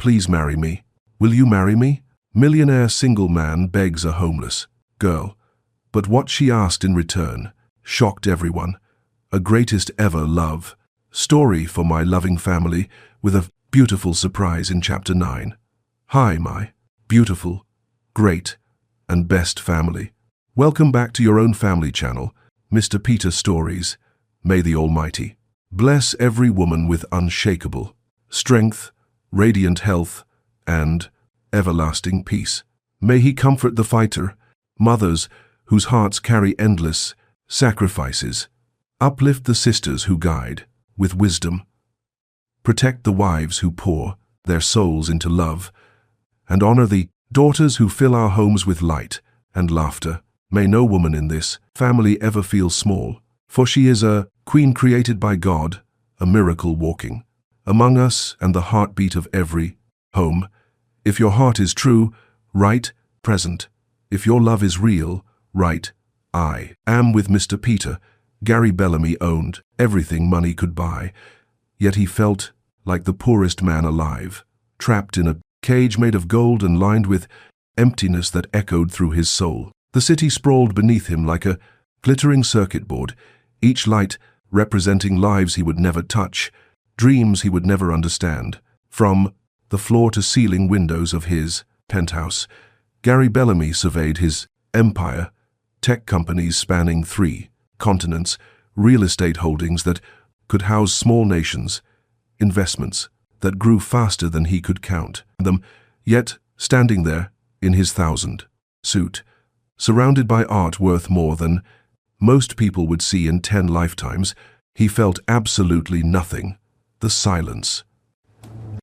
please marry me? Will you marry me? Millionaire single man begs a homeless girl. But what she asked in return shocked everyone. A greatest ever love story for my loving family, with a beautiful surprise in Chapter 9. Hi, my beautiful, great, and best family. Welcome back to your own family channel, Mr. Peter Stories. May the Almighty bless every woman with unshakable strength, radiant health, and everlasting peace. May He comfort the fighter, mothers whose hearts carry endless sacrifices, uplift the sisters who guide with wisdom, protect the wives who pour their souls into love, and honor the daughters who fill our homes with light and laughter. May no woman in this family ever feel small, for she is a queen created by God, a miracle walking among us and the heartbeat of every home. If your heart is true, right, present. If your love is real, right, I am with Mr. Peter. Gary Bellamy owned everything money could buy, yet he felt like the poorest man alive, trapped in a cage made of gold and lined with emptiness that echoed through his soul. The city sprawled beneath him like a glittering circuit board, each light representing lives he would never touch, dreams he would never understand. From the floor-to-ceiling windows of his penthouse, Gary Bellamy surveyed his empire, tech companies spanning 3 continents, real estate holdings that could house small nations, investments that grew faster than he could count them, yet standing there in his 1,000-suit, surrounded by art worth more than most people would see in 10 lifetimes, he felt absolutely nothing. The silence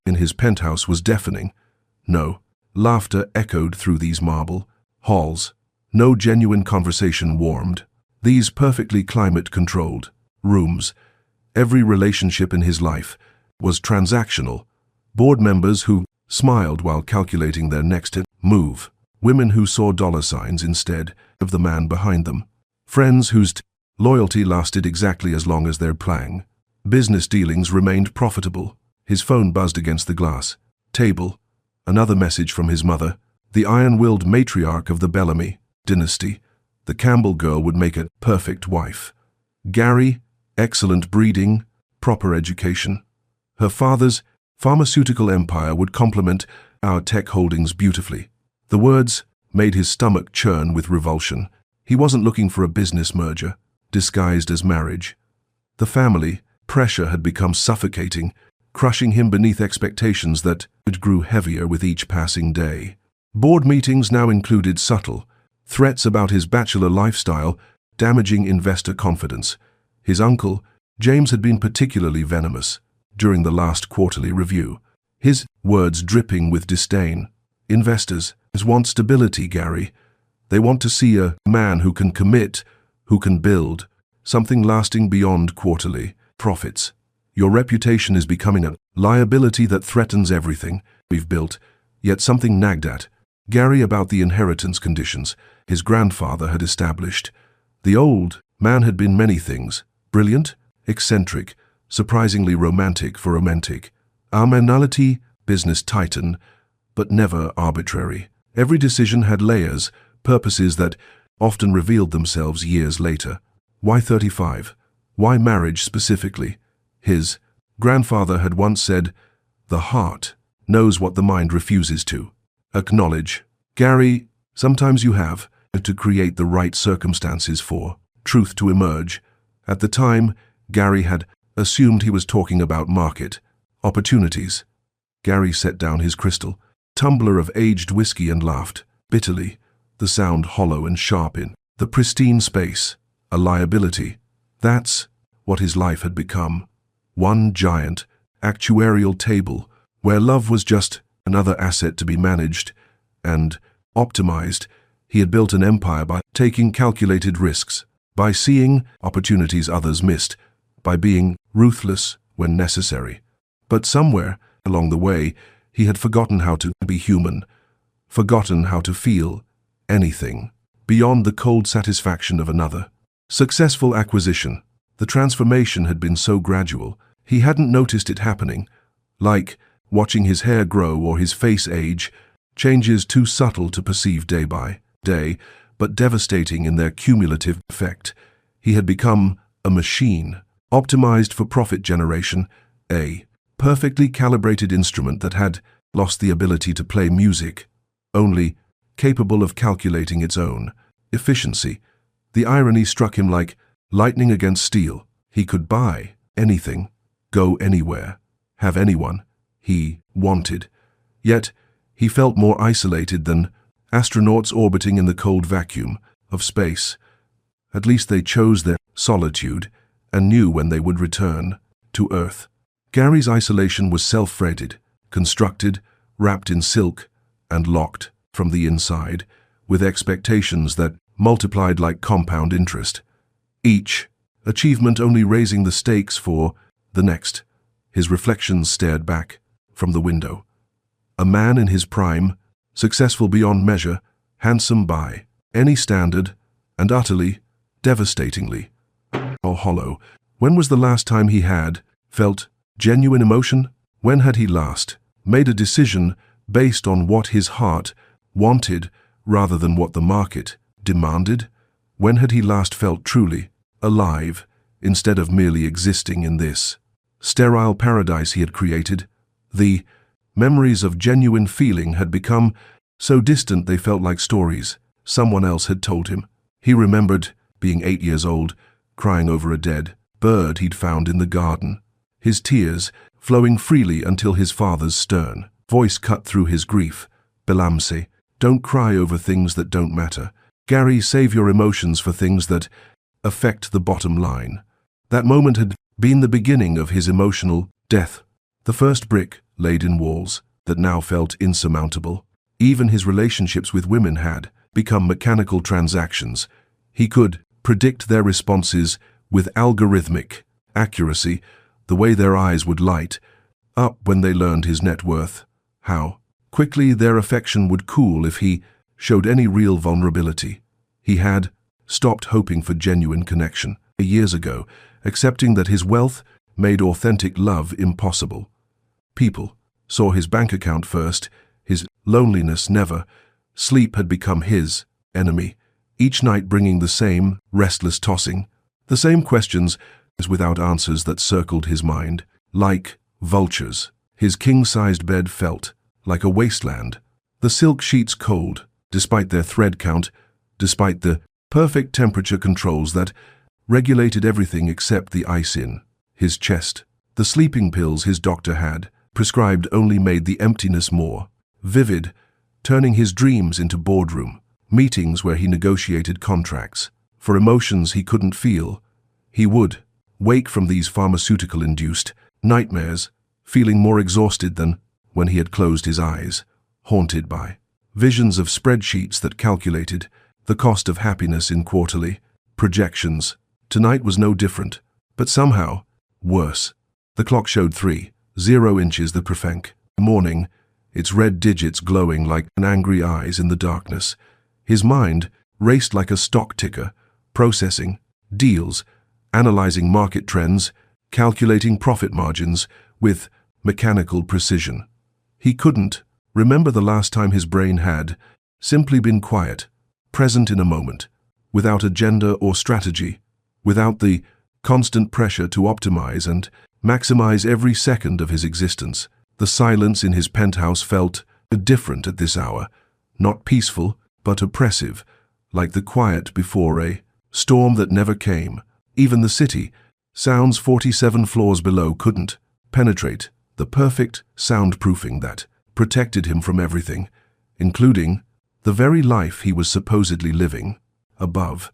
in his penthouse was deafening. No laughter echoed through these marble halls. No genuine conversation warmed these perfectly climate-controlled rooms. Every relationship in his life was transactional. Board members who smiled while calculating their next move. Women who saw dollar signs instead of the man behind them. Friends whose loyalty lasted exactly as long as their plang. Business dealings remained profitable. His phone buzzed against the glass table. Another message from his mother, the iron-willed matriarch of the Bellamy dynasty. The Campbell girl would make a perfect wife. Gary, excellent breeding, proper education. Her father's pharmaceutical empire would complement our tech holdings beautifully. The words made his stomach churn with revulsion. He wasn't looking for a business merger, disguised as marriage. The family pressure had become suffocating, crushing him beneath expectations that grew heavier with each passing day. Board meetings now included subtle threats about his bachelor lifestyle, damaging investor confidence. His uncle, James, had been particularly venomous during the last quarterly review, his words dripping with disdain. Investors want stability, Gary. They want to see a man who can commit, who can build something lasting beyond quarterly profits. Your reputation is becoming a liability that threatens everything we've built, yet something nagged at Gary about the inheritance conditions his grandfather had established. The old man had been many things: brilliant, eccentric, surprisingly romantic for romantic, amenality, business titan, but never arbitrary. Every decision had layers, purposes that often revealed themselves years later. Why 35? Why marriage specifically? His grandfather had once said, "The heart knows what the mind refuses to acknowledge." Gary, sometimes you have to create the right circumstances for truth to emerge. At the time, Gary had assumed he was talking about market opportunities. Gary set down his crystal tumbler of aged whiskey and laughed bitterly, the sound hollow and sharp in the pristine space. A liability. That's what his life had become. One giant actuarial table where love was just another asset to be managed and optimized. He had built an empire by taking calculated risks, by seeing opportunities others missed, by being ruthless when necessary. But somewhere along the way, he had forgotten how to be human, forgotten how to feel anything beyond the cold satisfaction of another successful acquisition. The transformation had been so gradual, he hadn't noticed it happening, like watching his hair grow or his face age, changes too subtle to perceive day by day, but devastating in their cumulative effect. He had become a machine, optimized for profit generation, a perfectly calibrated instrument that had lost the ability to play music, only capable of calculating its own efficiency. The irony struck him like lightning against steel. He could buy anything, go anywhere, have anyone he wanted. Yet he felt more isolated than astronauts orbiting in the cold vacuum of space. At least they chose their solitude and knew when they would return to Earth. Gary's isolation was self-threaded, constructed, wrapped in silk, and locked from the inside, with expectations that multiplied like compound interest. Each achievement only raising the stakes for the next. His reflections stared back from the window. A man in his prime, successful beyond measure, handsome by any standard, and utterly, devastatingly hollow. When was the last time he had felt genuine emotion? When had he last made a decision based on what his heart wanted rather than what the market demanded? When had he last felt truly alive instead of merely existing in this sterile paradise he had created? The memories of genuine feeling had become so distant they felt like stories someone else had told him. He remembered being 8 years old, crying over a dead bird he'd found in the garden, his tears flowing freely until his father's stern voice cut through his grief. "Belamse, don't cry over things that don't matter. Gary, save your emotions for things that affect the bottom line." That moment had been the beginning of his emotional death, the first brick laid in walls that now felt insurmountable. Even his relationships with women had become mechanical transactions. He could predict their responses with algorithmic accuracy, the way their eyes would light up when they learned his net worth, how quickly their affection would cool if he showed any real vulnerability. He had stopped hoping for genuine connection years ago, accepting that his wealth made authentic love impossible. People saw his bank account first, his loneliness never. Sleep had become his enemy, each night bringing the same restless tossing, the same questions without answers that circled his mind. Like vultures, his king-sized bed felt like a wasteland. The silk sheets cold, despite their thread count, despite the perfect temperature controls that regulated everything except the ice in his chest. The sleeping pills his doctor had prescribed only made the emptiness more vivid, turning his dreams into boardroom meetings where he negotiated contracts for emotions he couldn't feel. He would wake from these pharmaceutical-induced nightmares, feeling more exhausted than when he had closed his eyes, haunted by visions of spreadsheets that calculated the cost of happiness in quarterly projections. Tonight was no different, but somehow worse. The clock showed 3:00 inches the perfect morning, its red digits glowing like angry eyes in the darkness. His mind raced like a stock ticker, processing deals, analyzing market trends, calculating profit margins with mechanical precision. He couldn't remember the last time his brain had simply been quiet, present in a moment, without agenda or strategy, without the constant pressure to optimize and maximize every second of his existence. The silence in his penthouse felt different at this hour, not peaceful, but oppressive, like the quiet before a storm that never came. Even the city, sounds 47 floors below, couldn't penetrate the perfect soundproofing that protected him from everything, including the very life he was supposedly living above.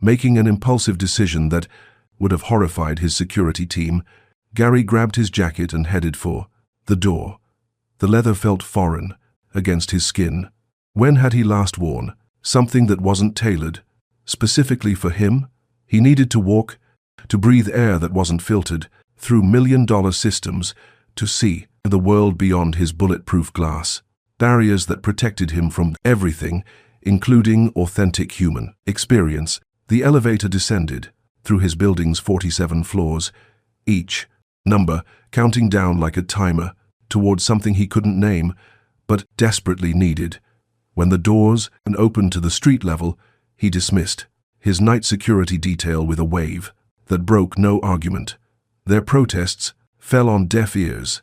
Making an impulsive decision that would have horrified his security team, Gary grabbed his jacket and headed for the door. The leather felt foreign against his skin. When had he last worn something that wasn't tailored specifically for him? He needed to walk, to breathe air that wasn't filtered through million-dollar systems, to see the world beyond his bulletproof glass, barriers that protected him from everything, including authentic human experience. The elevator descended through his building's 47 floors, each number counting down like a timer towards something he couldn't name, but desperately needed. When the doors opened to the street level, he dismissed his night security detail with a wave that broke no argument. Their protests fell on deaf ears.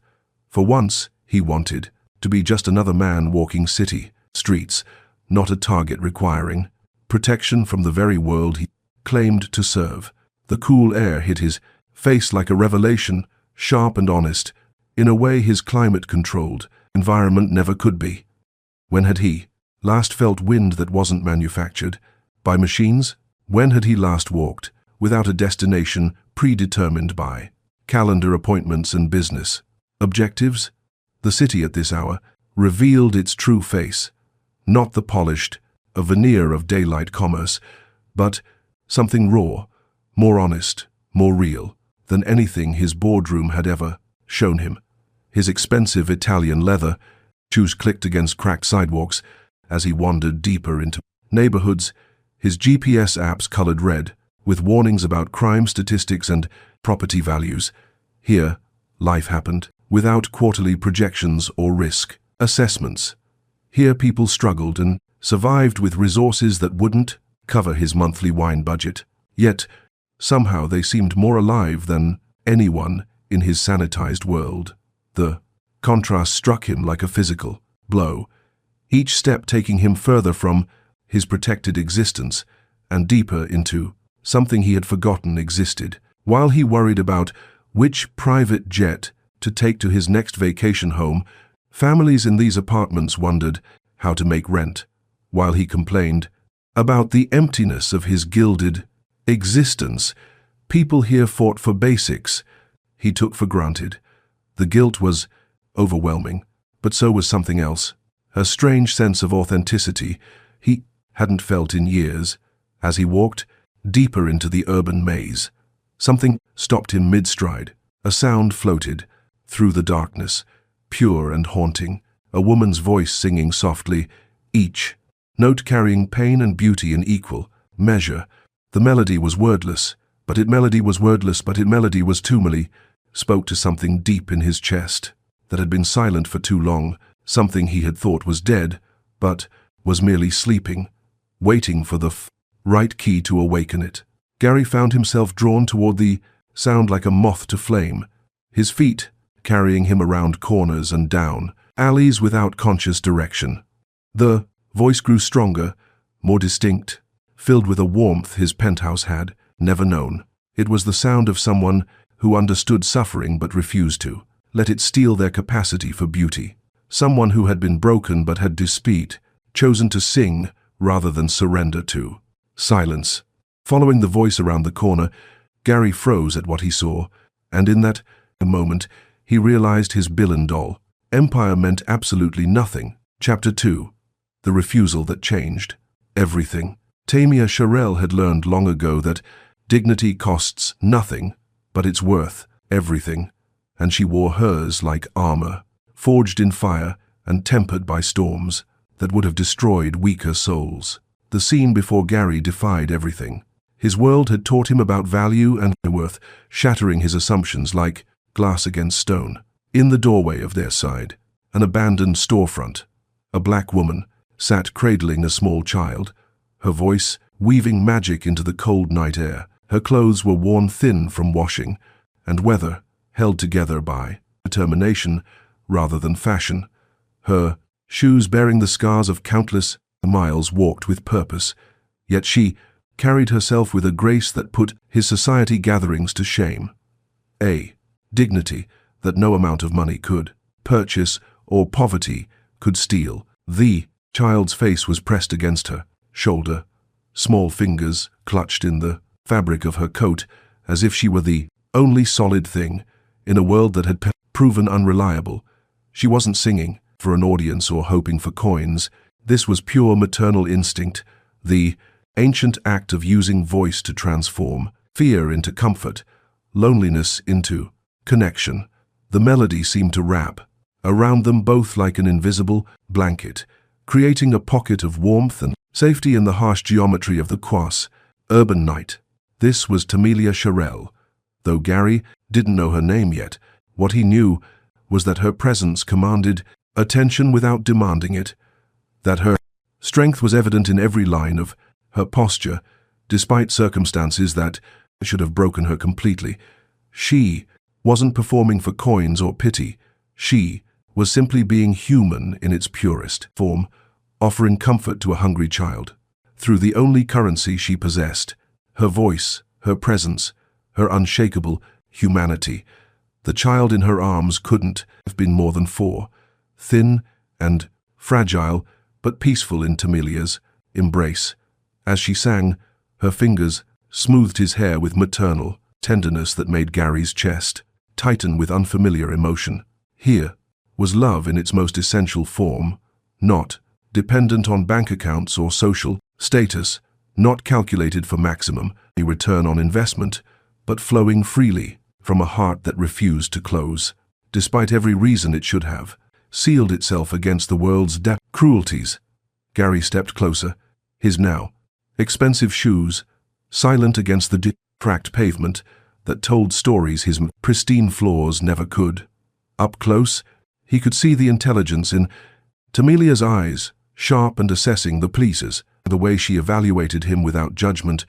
For once, he wanted to be just another man walking city streets, not a target requiring protection from the very world he claimed to serve. The cool air hit his face like a revelation, sharp and honest, in a way his climate-controlled environment never could be. When had he last felt wind that wasn't manufactured by machines? When had he last walked without a destination predetermined by calendar appointments and business objectives? The city at this hour revealed its true face, not the polished, a veneer of daylight commerce, but something raw, more honest, more real than anything his boardroom had ever shown him. His expensive Italian leather shoes clicked against cracked sidewalks as he wandered deeper into neighborhoods, his GPS apps colored red, with warnings about crime statistics and property values. Here, life happened, without quarterly projections or risk assessments. Here people struggled and survived with resources that wouldn't cover his monthly wine budget. Yet, somehow they seemed more alive than anyone in his sanitized world. The contrast struck him like a physical blow, each step taking him further from his protected existence and deeper into something he had forgotten existed. While he worried about which private jet to take to his next vacation home, families in these apartments wondered how to make rent, while he complained about the emptiness of his gilded existence. People here fought for basics he took for granted. The guilt was overwhelming, but so was something else, a strange sense of authenticity he hadn't felt in years. As he walked deeper into the urban maze, something stopped him mid-stride. A sound floated through the darkness, pure and haunting, a woman's voice singing softly, each note carrying pain and beauty in equal measure. The melody was wordless, but its melody was tumuli, spoke to something deep in his chest that had been silent for too long, something he had thought was dead, but was merely sleeping, waiting for the right key to awaken it. Gary found himself drawn toward the sound like a moth to flame, his feet carrying him around corners and down alleys without conscious direction. The voice grew stronger, more distinct, filled with a warmth his penthouse had never known. It was the sound of someone who understood suffering but refused to let it steal their capacity for beauty. Someone who had been broken but had despite, chosen to sing rather than surrender to silence. Following the voice around the corner, Gary froze at what he saw, and in that moment, he realized his Billionaire empire meant absolutely nothing. Chapter 2. The refusal that changed everything. Tamia Sharell had learned long ago that dignity costs nothing, but it's worth everything, and she wore hers like armor, forged in fire and tempered by storms that would have destroyed weaker souls. The scene before Gary defied everything. His world had taught him about value and worth, shattering his assumptions like glass against stone. In the doorway of their side, an abandoned storefront, a black woman sat cradling a small child, her voice weaving magic into the cold night air. Her clothes were worn thin from washing and weather, held together by determination rather than fashion. Her shoes bearing the scars of countless miles walked with purpose, yet she carried herself with a grace that put his society gatherings to shame. A dignity that no amount of money could purchase or poverty could steal. The child's face was pressed against her shoulder, small fingers clutched in the fabric of her coat as if she were the only solid thing in a world that had proven unreliable. She wasn't singing for an audience or hoping for coins. This was pure maternal instinct, the ancient act of using voice to transform fear into comfort, loneliness into connection. The melody seemed to wrap around them both like an invisible blanket, creating a pocket of warmth and safety in the harsh geometry of the quasi urban night. This was Tamia Sharell. Though Gary didn't know her name yet, what he knew was that her presence commanded attention without demanding it, that her strength was evident in every line of her posture, despite circumstances that should have broken her completely. She wasn't performing for coins or pity. She was simply being human in its purest form, offering comfort to a hungry child. Through the only currency she possessed, her voice, her presence, her unshakable humanity. The child in her arms couldn't have been more than 4, thin and fragile, but peaceful in Tamilia's embrace. As she sang, her fingers smoothed his hair with maternal tenderness that made Gary's chest tighten with unfamiliar emotion. Here was love in its most essential form, not dependent on bank accounts or social status, not calculated for maximum return on investment, but flowing freely from a heart that refused to close, despite every reason it should have, sealed itself against the world's cruelties. Gary stepped closer, his now expensive shoes silent against the cracked pavement that told stories his pristine floors never could. Up close, he could see the intelligence in Tamilia's eyes, sharp and assessing the pleases, the way she evaluated him without judgment,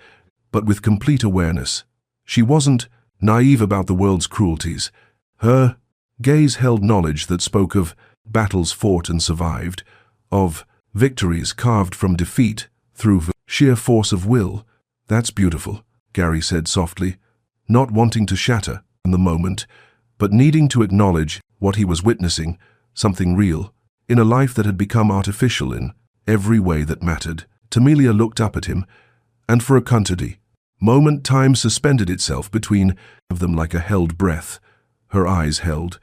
but with complete awareness. She wasn't naive about the world's cruelties. Her gaze held knowledge that spoke of battles fought and survived, of victories carved from defeat through sheer force of will. "That's beautiful," Gary said softly, not wanting to shatter in the moment, but needing to acknowledge what he was witnessing, something real, in a life that had become artificial in every way that mattered. Tamilia looked up at him, and for a quantity moment time suspended itself between of them like a held breath. Her eyes held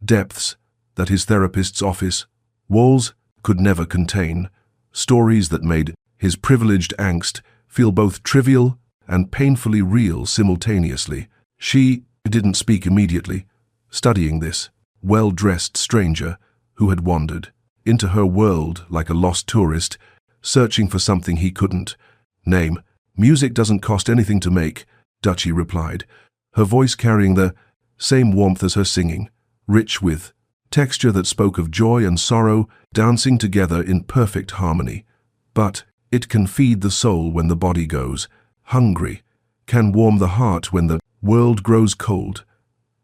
depths that his therapist's office walls could never contain, stories that made his privileged angst feel both trivial and painfully real simultaneously. She didn't speak immediately, studying this well-dressed stranger who had wandered into her world like a lost tourist, searching for something he couldn't name. "Music doesn't cost anything to make," Dutchie replied, her voice carrying the same warmth as her singing, rich with texture that spoke of joy and sorrow dancing together in perfect harmony. "But it can feed the soul when the body goes hungry, can warm the heart when the world grows cold."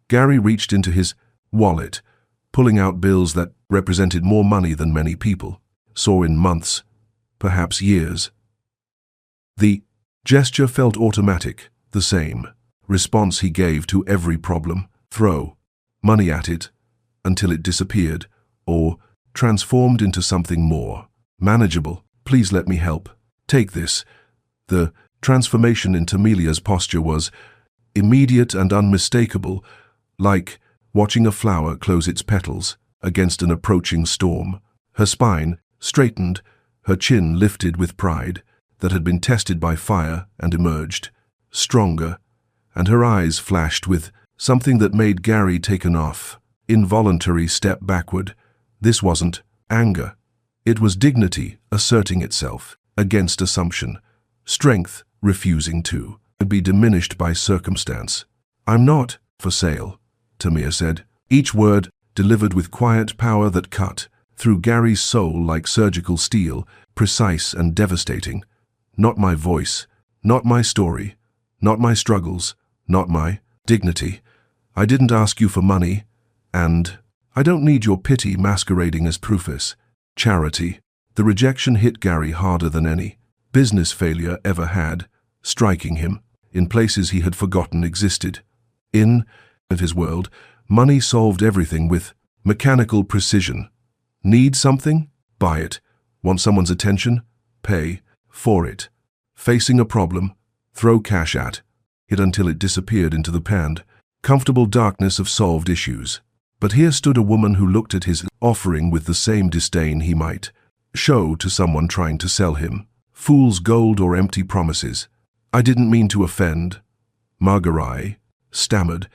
Gary reached into his wallet, pulling out bills that represented more money than many people saw in months, perhaps years. The gesture felt automatic, the same response he gave to every problem: throw money at it until it disappeared or transformed into something more manageable. "Please let me help. Take this." The transformation in Tamilia's posture was immediate and unmistakable, like watching a flower close its petals against an approaching storm. Her spine straightened, her chin lifted with pride that had been tested by fire and emerged stronger, and her eyes flashed with something that made Gary take an involuntary step backward. This wasn't anger. It was dignity asserting itself against assumption, strength refusing to be diminished by circumstance. "I'm not for sale," Tamir said, each word delivered with quiet power that cut through Gary's soul like surgical steel, precise and devastating. "Not my voice, not my story, not my struggles, not my dignity. I didn't ask you for money, and I don't need your pity masquerading as proofus. Charity." The rejection hit Gary harder than any business failure ever had, striking him in places he had forgotten existed. In his world, money solved everything with mechanical precision. Need something? Buy it. Want someone's attention? Pay for it. Facing a problem? Throw cash at it until it disappeared into the panned, comfortable darkness of solved issues. But here stood a woman who looked at his offering with the same disdain he might show to someone trying to sell him fool's gold or empty promises. "I didn't mean to offend," Margarai stammered,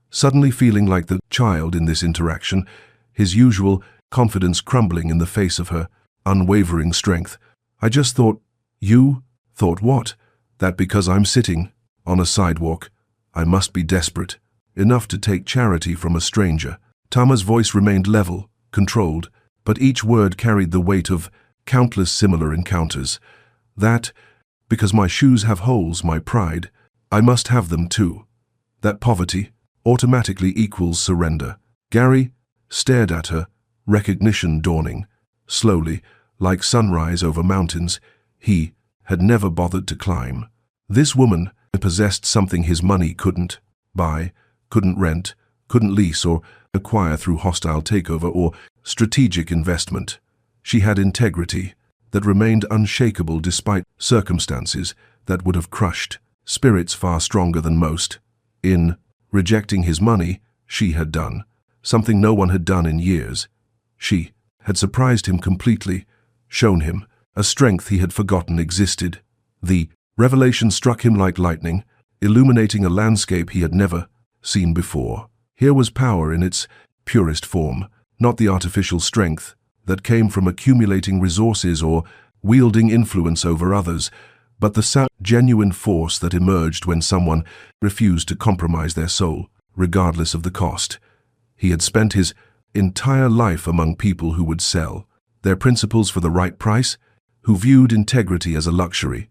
suddenly feeling like the child in this interaction, his usual confidence crumbling in the face of her unwavering strength. "I just thought." "You thought what? That because I'm sitting on a sidewalk, I must be desperate enough to take charity from a stranger?" Tama's voice remained level, controlled, but each word carried the weight of countless similar encounters. That, because my shoes have holes, my pride, I must have them too. That poverty automatically equals surrender. Gary stared at her, recognition dawning. Slowly, like sunrise over mountains, he had never bothered to climb. This woman possessed something his money couldn't buy, couldn't rent, couldn't lease or acquire through hostile takeover or strategic investment. She had integrity that remained unshakable despite circumstances that would have crushed spirits far stronger than most. In rejecting his money, she had done something no one had done in years. She had surprised him completely, shown him a strength he had forgotten existed. The revelation struck him like lightning, illuminating a landscape he had never seen before. Here was power in its purest form, not the artificial strength that came from accumulating resources or wielding influence over others, but the genuine force that emerged when someone refused to compromise their soul, regardless of the cost. He had spent his entire life among people who would sell their principles for the right price, who viewed integrity as a luxury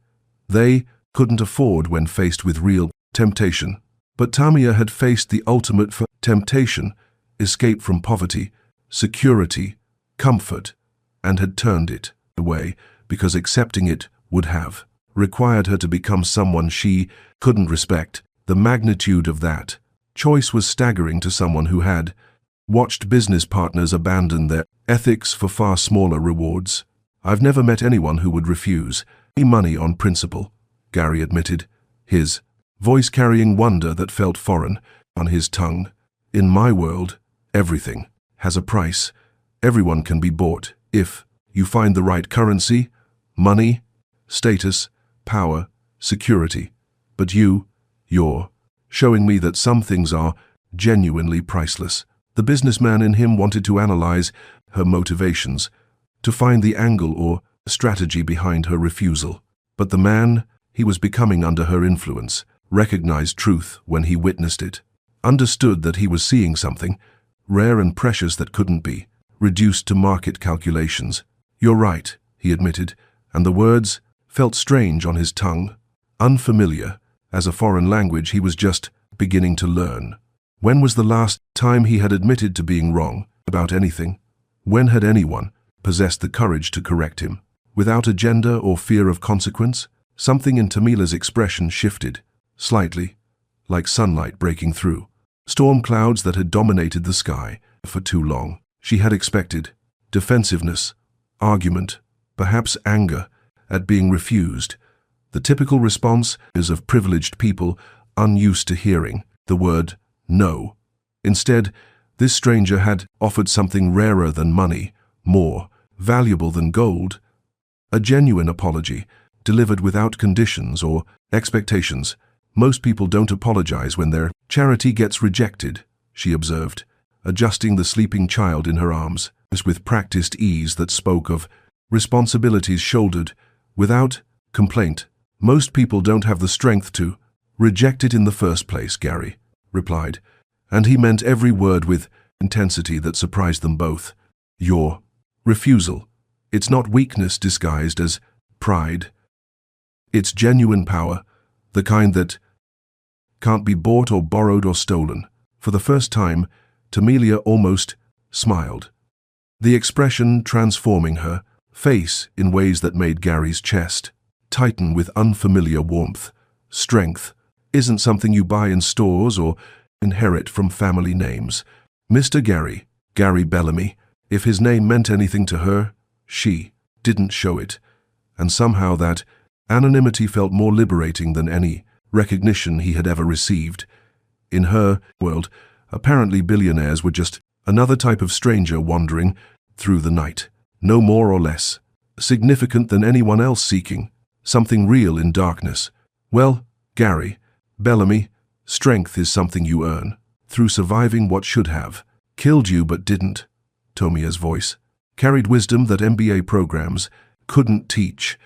they couldn't afford when faced with real temptation. But Tamiya had faced the ultimate temptation, escape from poverty, security, comfort, and had turned it away because accepting it would have required her to become someone she couldn't respect. The magnitude of that choice was staggering to someone who had watched business partners abandon their ethics for far smaller rewards. I've never met anyone who would refuse money on principle, Gary admitted, his voice carrying wonder that felt foreign on his tongue. In my world, everything has a price. Everyone can be bought if you find the right currency, money, status, power, security. But you're showing me that some things are genuinely priceless. The businessman in him wanted to analyze her motivations, to find the angle or strategy behind her refusal. But the man he was becoming under her influence recognized truth when he witnessed it, understood that he was seeing something rare and precious that couldn't be reduced to market calculations. You're right, he admitted, and the words felt strange on his tongue, unfamiliar, as a foreign language he was just beginning to learn. When was the last time he had admitted to being wrong about anything? When had anyone possessed the courage to correct him, without agenda or fear of consequence? Something in Tamila's expression shifted, slightly, like sunlight breaking through storm clouds that had dominated the sky for too long. She had expected defensiveness, argument, perhaps anger at being refused. The typical response is of privileged people unused to hearing the word no. Instead, this stranger had offered something rarer than money, more valuable than gold, a genuine apology, delivered without conditions or expectations. Most people don't apologize when their charity gets rejected, she observed, adjusting the sleeping child in her arms, with practiced ease that spoke of responsibilities shouldered without complaint. Most people don't have the strength to reject it in the first place, Gary replied, and he meant every word with intensity that surprised them both. Your refusal, it's not weakness disguised as pride. It's genuine power, the kind that can't be bought or borrowed or stolen. For the first time, Tamilia almost smiled, the expression transforming her face in ways that made Gary's chest tighten with unfamiliar warmth. Strength isn't something you buy in stores or inherit from family names. Mr. Gary Bellamy, if his name meant anything to her, she didn't show it, and somehow that anonymity felt more liberating than any recognition he had ever received. In her world, apparently billionaires were just another type of stranger wandering through the night, no more or less significant than anyone else seeking something real in darkness. Well, Gary Bellamy, strength is something you earn through surviving what should have killed you but didn't. Tomia's voice carried wisdom that MBA programs couldn't teach,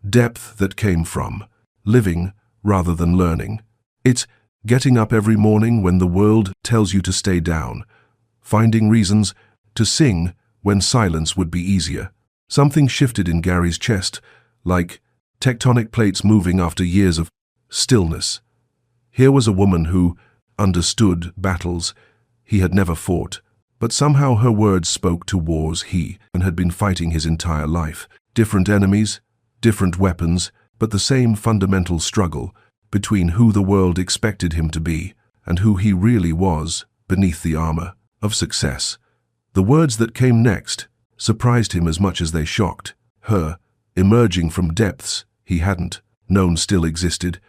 depth that came from living rather than learning. It's getting up every morning when the world tells you to stay down, finding reasons to sing when silence would be easier. Something shifted in Gary's chest, like tectonic plates moving after years of stillness. Here was a woman who understood battles he had never fought, but somehow her words spoke to wars he had been fighting his entire life. Different enemies, different weapons, but the same fundamental struggle between who the world expected him to be and who he really was beneath the armor of success. The words that came next surprised him as much as they shocked her, emerging from depths he hadn't known still existed.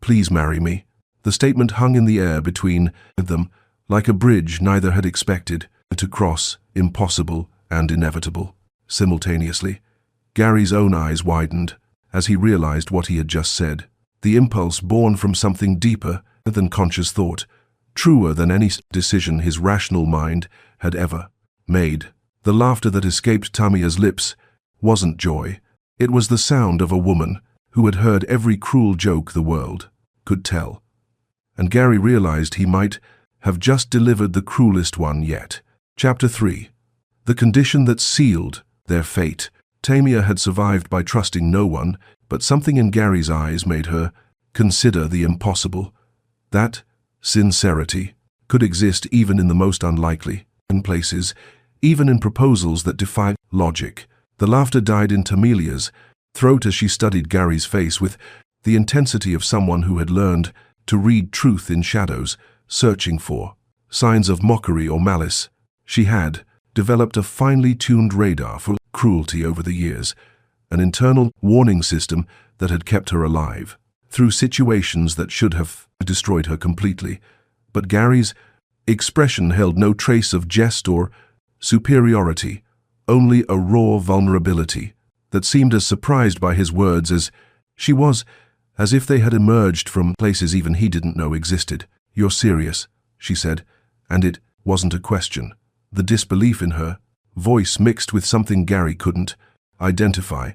"Please marry me." The statement hung in the air between them, like a bridge neither had expected to cross, impossible and inevitable. Simultaneously, Gary's own eyes widened as he realized what he had just said. The impulse born from something deeper than conscious thought, truer than any decision his rational mind had ever made. The laughter that escaped Tamia's lips wasn't joy. It was the sound of a woman who had heard every cruel joke the world could tell. And Gary realized he might have just delivered the cruelest one yet. Chapter 3. The condition that sealed their fate. Tamia had survived by trusting no one, but something in Gary's eyes made her consider the impossible. That sincerity could exist even in the most unlikely places, even in proposals that defied logic. The laughter died in Tamilia's throat as she studied Gary's face with the intensity of someone who had learned to read truth in shadows, searching for signs of mockery or malice. She had developed a finely tuned radar for cruelty over the years, an internal warning system that had kept her alive through situations that should have destroyed her completely. But Gary's expression held no trace of jest or superiority, only a raw vulnerability that seemed as surprised by his words as she was, as if they had emerged from places even he didn't know existed. "You're serious," she said, and it wasn't a question. The disbelief in her voice mixed with something Gary couldn't identify.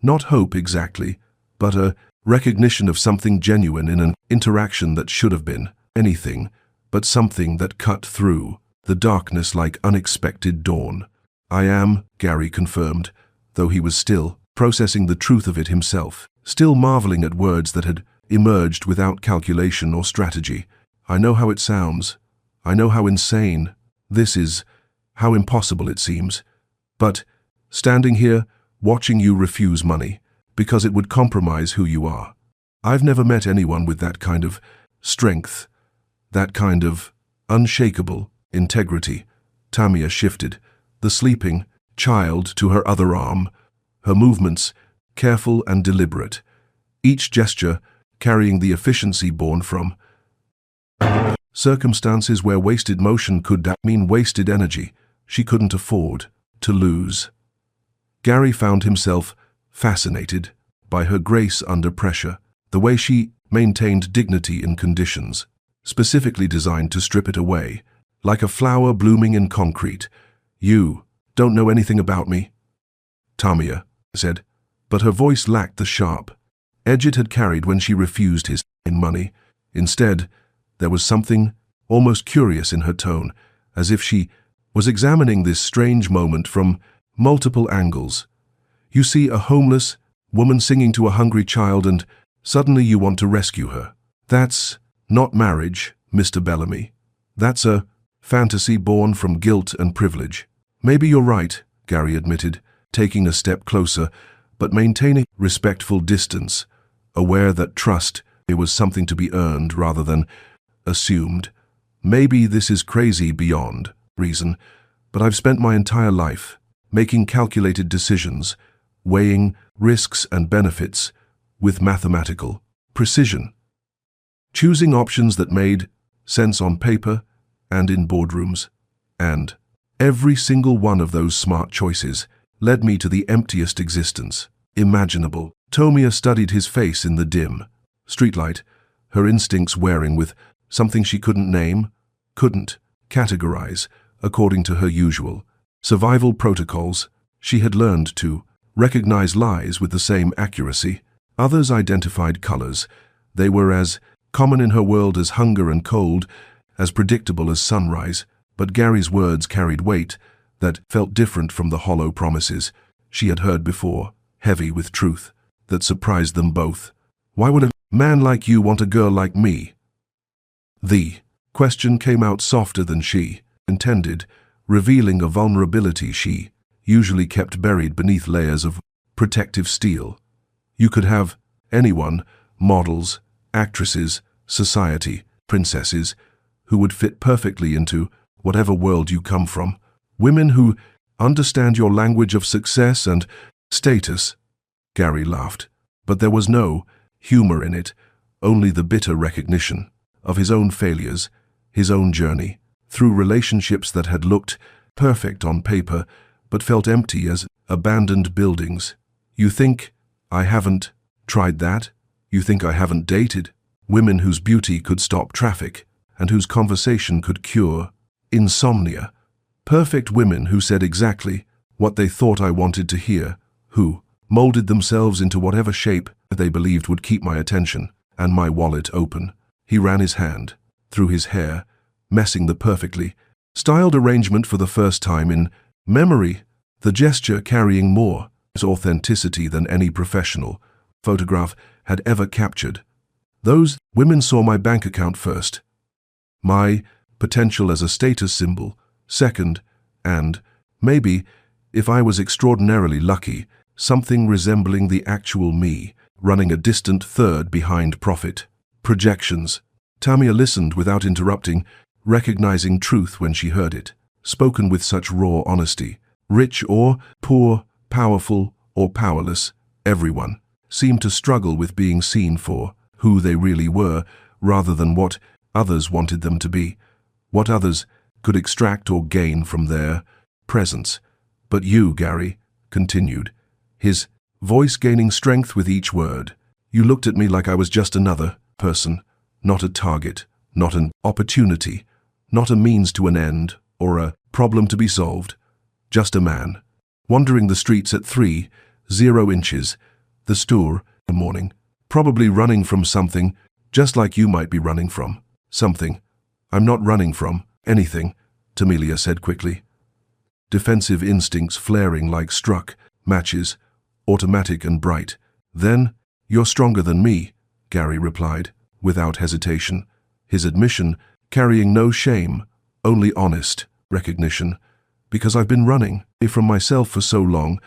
Not hope exactly, but a recognition of something genuine in an interaction that should have been anything but something that cut through the darkness like unexpected dawn. "I am," Gary confirmed, though he was still processing the truth of it himself, still marveling at words that had emerged without calculation or strategy. "I know how it sounds. I know how insane this is, how impossible it seems. But standing here, watching you refuse money, because it would compromise who you are. I've never met anyone with that kind of strength, that kind of unshakable integrity." Tamia shifted, the sleeping child to her other arm, her movements careful and deliberate, each gesture carrying the efficiency born from circumstances where wasted motion could mean wasted energy she couldn't afford to lose. Gary found himself fascinated by her grace under pressure, the way she maintained dignity in conditions specifically designed to strip it away, like a flower blooming in concrete. "You don't know anything about me," Tamia said, but her voice lacked the sharp edge it had carried when she refused his money. Instead, there was something almost curious in her tone, as if she was examining this strange moment from multiple angles. "You see a homeless woman singing to a hungry child and suddenly you want to rescue her. That's not marriage, Mr. Bellamy. That's a fantasy born from guilt and privilege." "Maybe you're right," Gary admitted, taking a step closer, but maintaining respectful distance, aware that trust was something to be earned rather than assumed. "Maybe this is crazy beyond reason, but I've spent my entire life making calculated decisions, weighing risks and benefits with mathematical precision, choosing options that made sense on paper and in boardrooms. And every single one of those smart choices led me to the emptiest existence imaginable." Tamia studied his face in the dim streetlight, her instincts wearing with something she couldn't name, couldn't categorize, according to her usual survival protocols. She had learned to recognize lies with the same accuracy. Others identified colors. They were as common in her world as hunger and cold, as predictable as sunrise. But Gary's words carried weight that felt different from the hollow promises she had heard before, heavy with truth that surprised them both. Why would a man like you want a girl like me? The question came out softer than she intended, revealing a vulnerability she usually kept buried beneath layers of protective steel. You could have anyone, models, actresses, society, princesses, who would fit perfectly into whatever world you come from. Women who understand your language of success and status. Gary laughed, but there was no humor in it, only the bitter recognition of his own failures, his own journey, through relationships that had looked perfect on paper but felt empty as abandoned buildings. You think I haven't tried that? You think I haven't dated women whose beauty could stop traffic and whose conversation could cure insomnia? Perfect women who said exactly what they thought I wanted to hear, who molded themselves into whatever shape they believed would keep my attention and my wallet open. He ran his hand through his hair, messing the perfectly styled arrangement for the first time in memory, the gesture carrying more authenticity than any professional photograph had ever captured. Those women saw my bank account first, my potential as a status symbol second, and, maybe, if I was extraordinarily lucky, something resembling the actual me, running a distant third behind profit projections. Tamia listened without interrupting, recognizing truth when she heard it, spoken with such raw honesty. Rich or poor, powerful or powerless, everyone seemed to struggle with being seen for who they really were rather than what others wanted them to be, what others could extract or gain from their presence. But you, Gary, continued, his voice gaining strength with each word, you looked at me like I was just another person, not a target, not an opportunity, not a means to an end or a problem to be solved, just a man, wandering the streets at 3, 0 inches, the store, in the morning, probably running from something, just like you might be running from something. I'm not running from anything, Tamelia said quickly. Defensive instincts flaring like struck matches, automatic and bright. Then, you're stronger than me, Gary replied, without hesitation, his admission carrying no shame, only honest recognition. Because I've been running from myself for so long,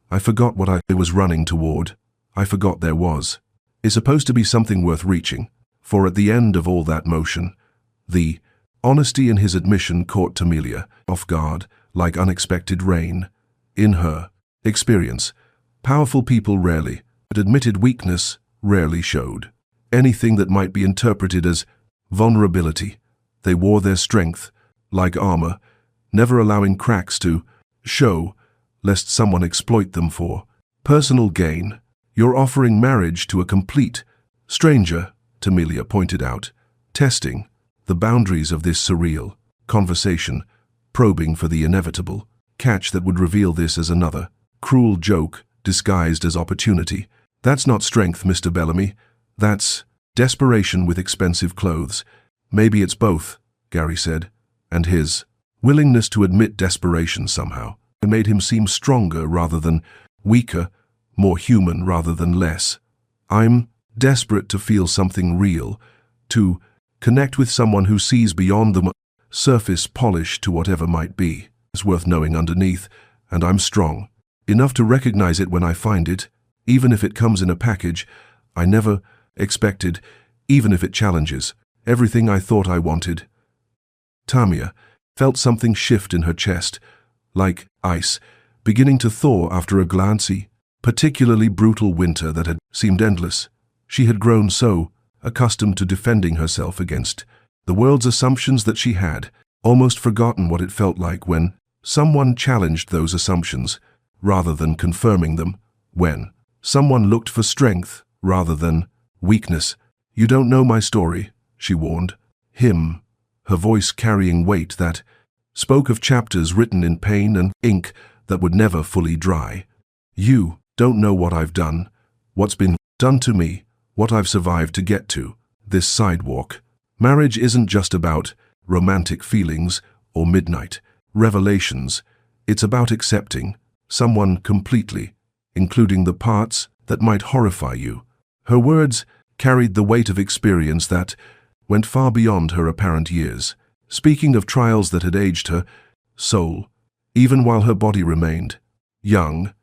I forgot what I was running toward. I forgot there was. It's supposed to be something worth reaching, for at the end of all that motion, the honesty in his admission caught Tamelia off guard like unexpected rain. In her experience, powerful people rarely, but admitted weakness rarely showed anything that might be interpreted as vulnerability. They wore their strength like armor, never allowing cracks to show, lest someone exploit them for personal gain. You're offering marriage to a complete stranger, Tamelia pointed out, testing the boundaries of this surreal conversation, probing for the inevitable catch that would reveal this as another cruel joke disguised as opportunity. That's not strength, Mr. Bellamy. That's desperation with expensive clothes. Maybe it's both, Gary said, and his willingness to admit desperation somehow made him seem stronger rather than weaker, more human rather than less. I'm desperate to feel something real, to connect with someone who sees beyond the surface polish to whatever might be. It's worth knowing underneath, and I'm strong enough to recognize it when I find it, even if it comes in a package I never expected, even if it challenges everything I thought I wanted. Tamia felt something shift in her chest, like ice, beginning to thaw after a glancey, particularly brutal winter that had seemed endless. She had grown so accustomed to defending herself against the world's assumptions that she had almost forgotten what it felt like when someone challenged those assumptions rather than confirming them, when someone looked for strength rather than weakness. You don't know my story, she warned him, her voice carrying weight that spoke of chapters written in pain and ink that would never fully dry. You don't know what I've done, what's been done to me, what I've survived to get to this sidewalk. Marriage isn't just about romantic feelings or midnight revelations. It's about accepting someone completely, including the parts that might horrify you. Her words carried the weight of experience that went far beyond her apparent years, speaking of trials that had aged her soul, even while her body remained young.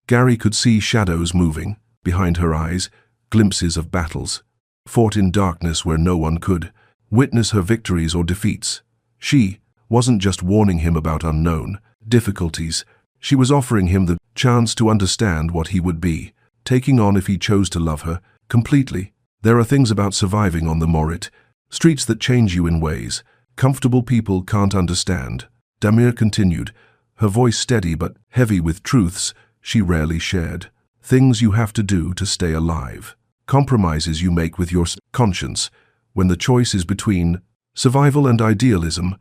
Gary could see shadows moving behind her eyes, glimpses of battles fought in darkness where no one could witness her victories or defeats. She wasn't just warning him about unknown difficulties, she was offering him the chance to understand what he would be taking on if he chose to love her completely. There are things about surviving on the Morit streets that change you in ways comfortable people can't understand. Tamir continued, her voice steady but heavy with truths she rarely shared. Things you have to do to stay alive. Compromises you make with your conscience when the choice is between survival and idealism.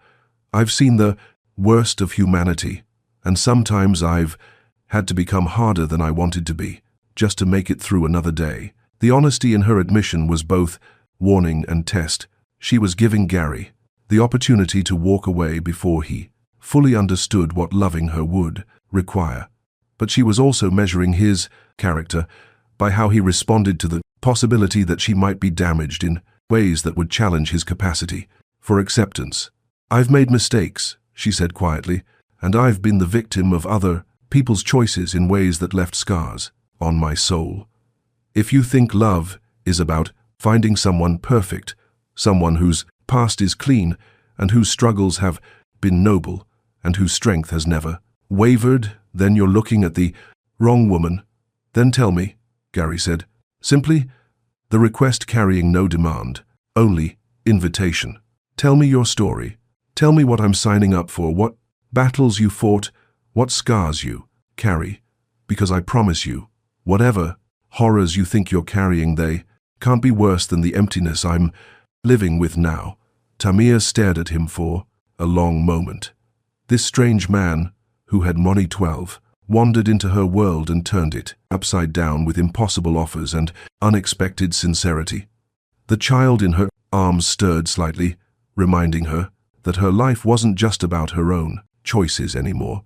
I've seen the worst of humanity, and sometimes I've had to become harder than I wanted to be, just to make it through another day. The honesty in her admission was both warning and test. She was giving Gary the opportunity to walk away before he fully understood what loving her would require. But she was also measuring his character by how he responded to the possibility that she might be damaged in ways that would challenge his capacity for acceptance. I've made mistakes, she said quietly, and I've been the victim of other people's choices in ways that left scars on my soul. If you think love is about finding someone perfect, someone whose past is clean and whose struggles have been noble and whose strength has never wavered, then you're looking at the wrong woman. Then tell me, Gary said, simply, the request carrying no demand, only invitation. Tell me your story. Tell me what I'm signing up for, what battles you fought, what scars you carry. Because I promise you, whatever horrors you think you're carrying, they can't be worse than the emptiness I'm living with now. Tamir stared at him for a long moment. This strange man, who had money 12, wandered into her world and turned it upside down with impossible offers and unexpected sincerity. The child in her arms stirred slightly, reminding her that her life wasn't just about her own choices anymore,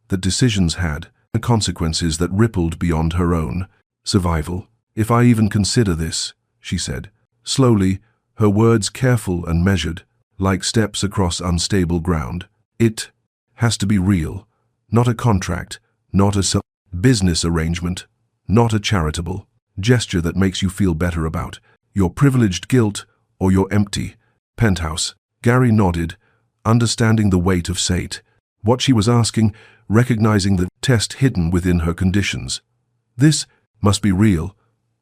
that decisions had consequences that rippled beyond her own survival. If I even consider this, she said, slowly, her words careful and measured, like steps across unstable ground, it has to be real, not a contract, not a business arrangement, not a charitable gesture that makes you feel better about your privileged guilt or your empty penthouse. Gary nodded, understanding the weight of what she was asking, recognizing the test hidden within her conditions. This must be real,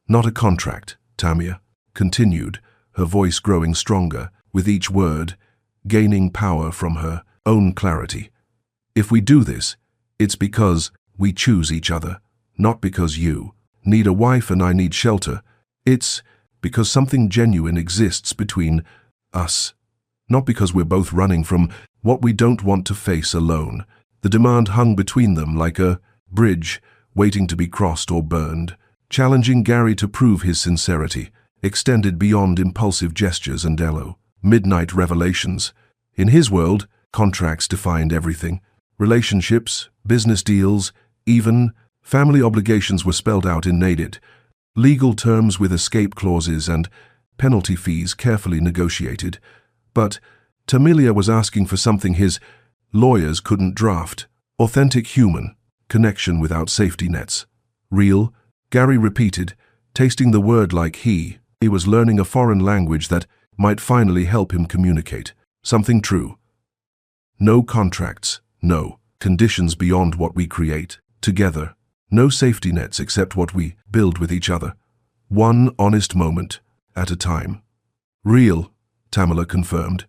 not a contract, Tamir continued, her voice growing stronger with each word, gaining power from her own clarity. If we do this, it's because we choose each other, not because you need a wife and I need shelter. It's because something genuine exists between us, not because we're both running from what we don't want to face alone. The demand hung between them like a bridge waiting to be crossed or burned, challenging Gary to prove his sincerity, extended beyond impulsive gestures and midnight revelations. In his world, contracts defined everything. Relationships, business deals, even family obligations were spelled out in legal terms with escape clauses and penalty fees carefully negotiated. But Tamir was asking for something his lawyers couldn't draft: authentic human connection without safety nets. Real, Gary repeated, tasting the word like he was learning a foreign language that might finally help him communicate something true. No contracts, no conditions beyond what we create together, no safety nets except what we build with each other, one honest moment at a time. Real, Tamir confirmed,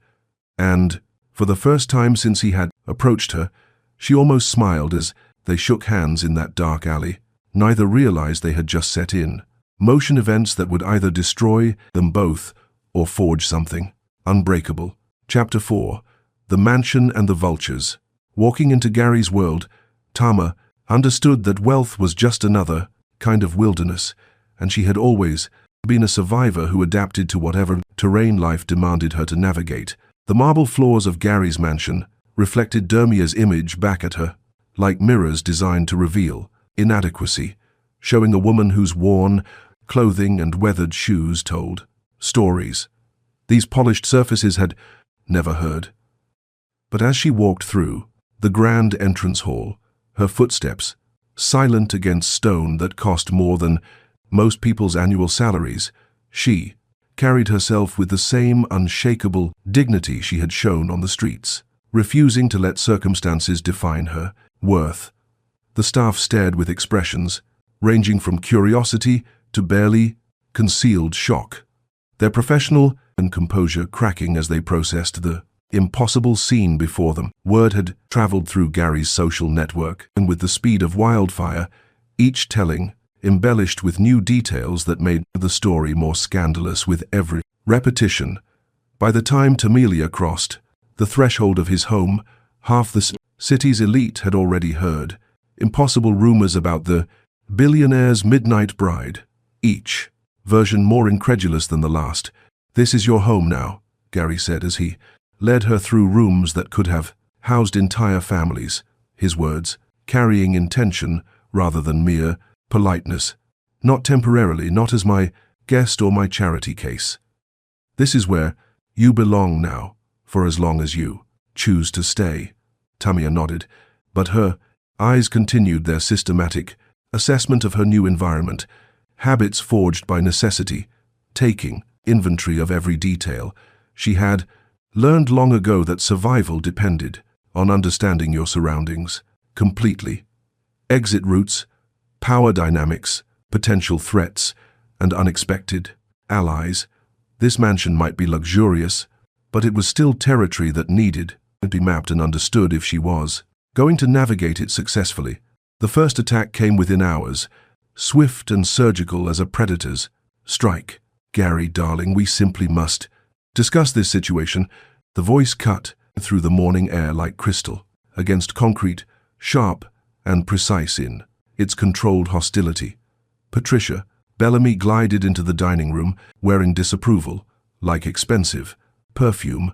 and for the first time since he had approached her, she almost smiled as they shook hands in that dark alley. Neither realized they had just set in motion events that would either destroy them both or forge something unbreakable. Chapter 4. The Mansion and the Vultures. Walking into Gary's world, Tamir understood that wealth was just another kind of wilderness, and she had always been a survivor who adapted to whatever terrain life demanded her to navigate. The marble floors of Gary's mansion reflected Dermia's image back at her, like mirrors designed to reveal inadequacy, showing a woman whose worn clothing and weathered shoes told stories these polished surfaces had never heard. But as she walked through the grand entrance hall, her footsteps, silent against stone that cost more than most people's annual salaries, she carried herself with the same unshakable dignity she had shown on the streets, refusing to let circumstances define her worth. The staff stared with expressions ranging from curiosity to barely concealed shock, their professional and composure cracking as they processed the impossible scene before them. Word had traveled through Gary's social network, and with the speed of wildfire, each telling embellished with new details that made the story more scandalous with every repetition. By the time Tamelia crossed the threshold of his home, half the city's elite had already heard impossible rumors about the billionaire's midnight bride, each version more incredulous than the last. "This is your home now," Gary said as he led her through rooms that could have housed entire families, his words carrying intention rather than mere politeness. "Not temporarily, not as my guest or my charity case. This is where you belong now, for as long as you choose to stay." Tamia nodded, but her eyes continued their systematic assessment of her new environment, habits forged by necessity, taking inventory of every detail. She had learned long ago that survival depended on understanding your surroundings completely. Exit routes, power dynamics, potential threats, and unexpected allies. This mansion might be luxurious, but it was still territory that needed to be mapped and understood if she was going to navigate it successfully. The first attack came within hours, swift and surgical as a predator's strike. "Gary, darling, we simply must discuss this situation." The voice cut through the morning air like crystal, against concrete, sharp and precise in its controlled hostility. Patricia Bellamy glided into the dining room, wearing disapproval, like expensive perfume,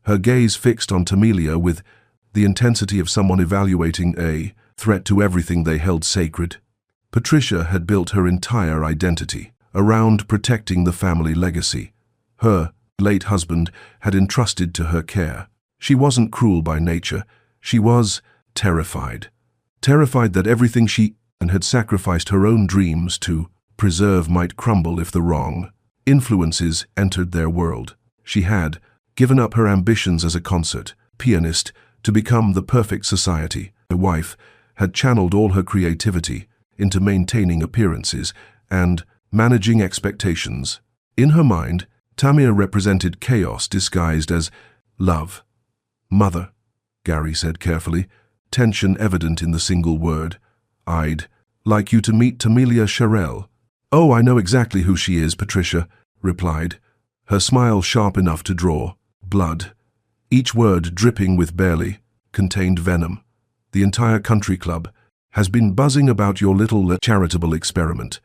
her gaze fixed on Tamelia with the intensity of someone evaluating a threat to everything they held sacred. Patricia had built her entire identity around protecting the family legacy. Her late husband had entrusted to her care. She wasn't cruel by nature. She was terrified. Terrified that everything she had sacrificed her own dreams to preserve might crumble if the wrong influences entered their world. She had given up her ambitions as a concert pianist to become the perfect society. Her wife had channeled all her creativity into maintaining appearances and managing expectations. In her mind, Tamia represented chaos disguised as love. "Mother," Gary said carefully, tension evident in the single word. "I'd like you to meet Tamelia Sherrill." "Oh, I know exactly who she is," Patricia replied, her smile sharp enough to draw blood. Each word dripping with barely contained venom. "The entire country club has been buzzing about your little charitable experiment.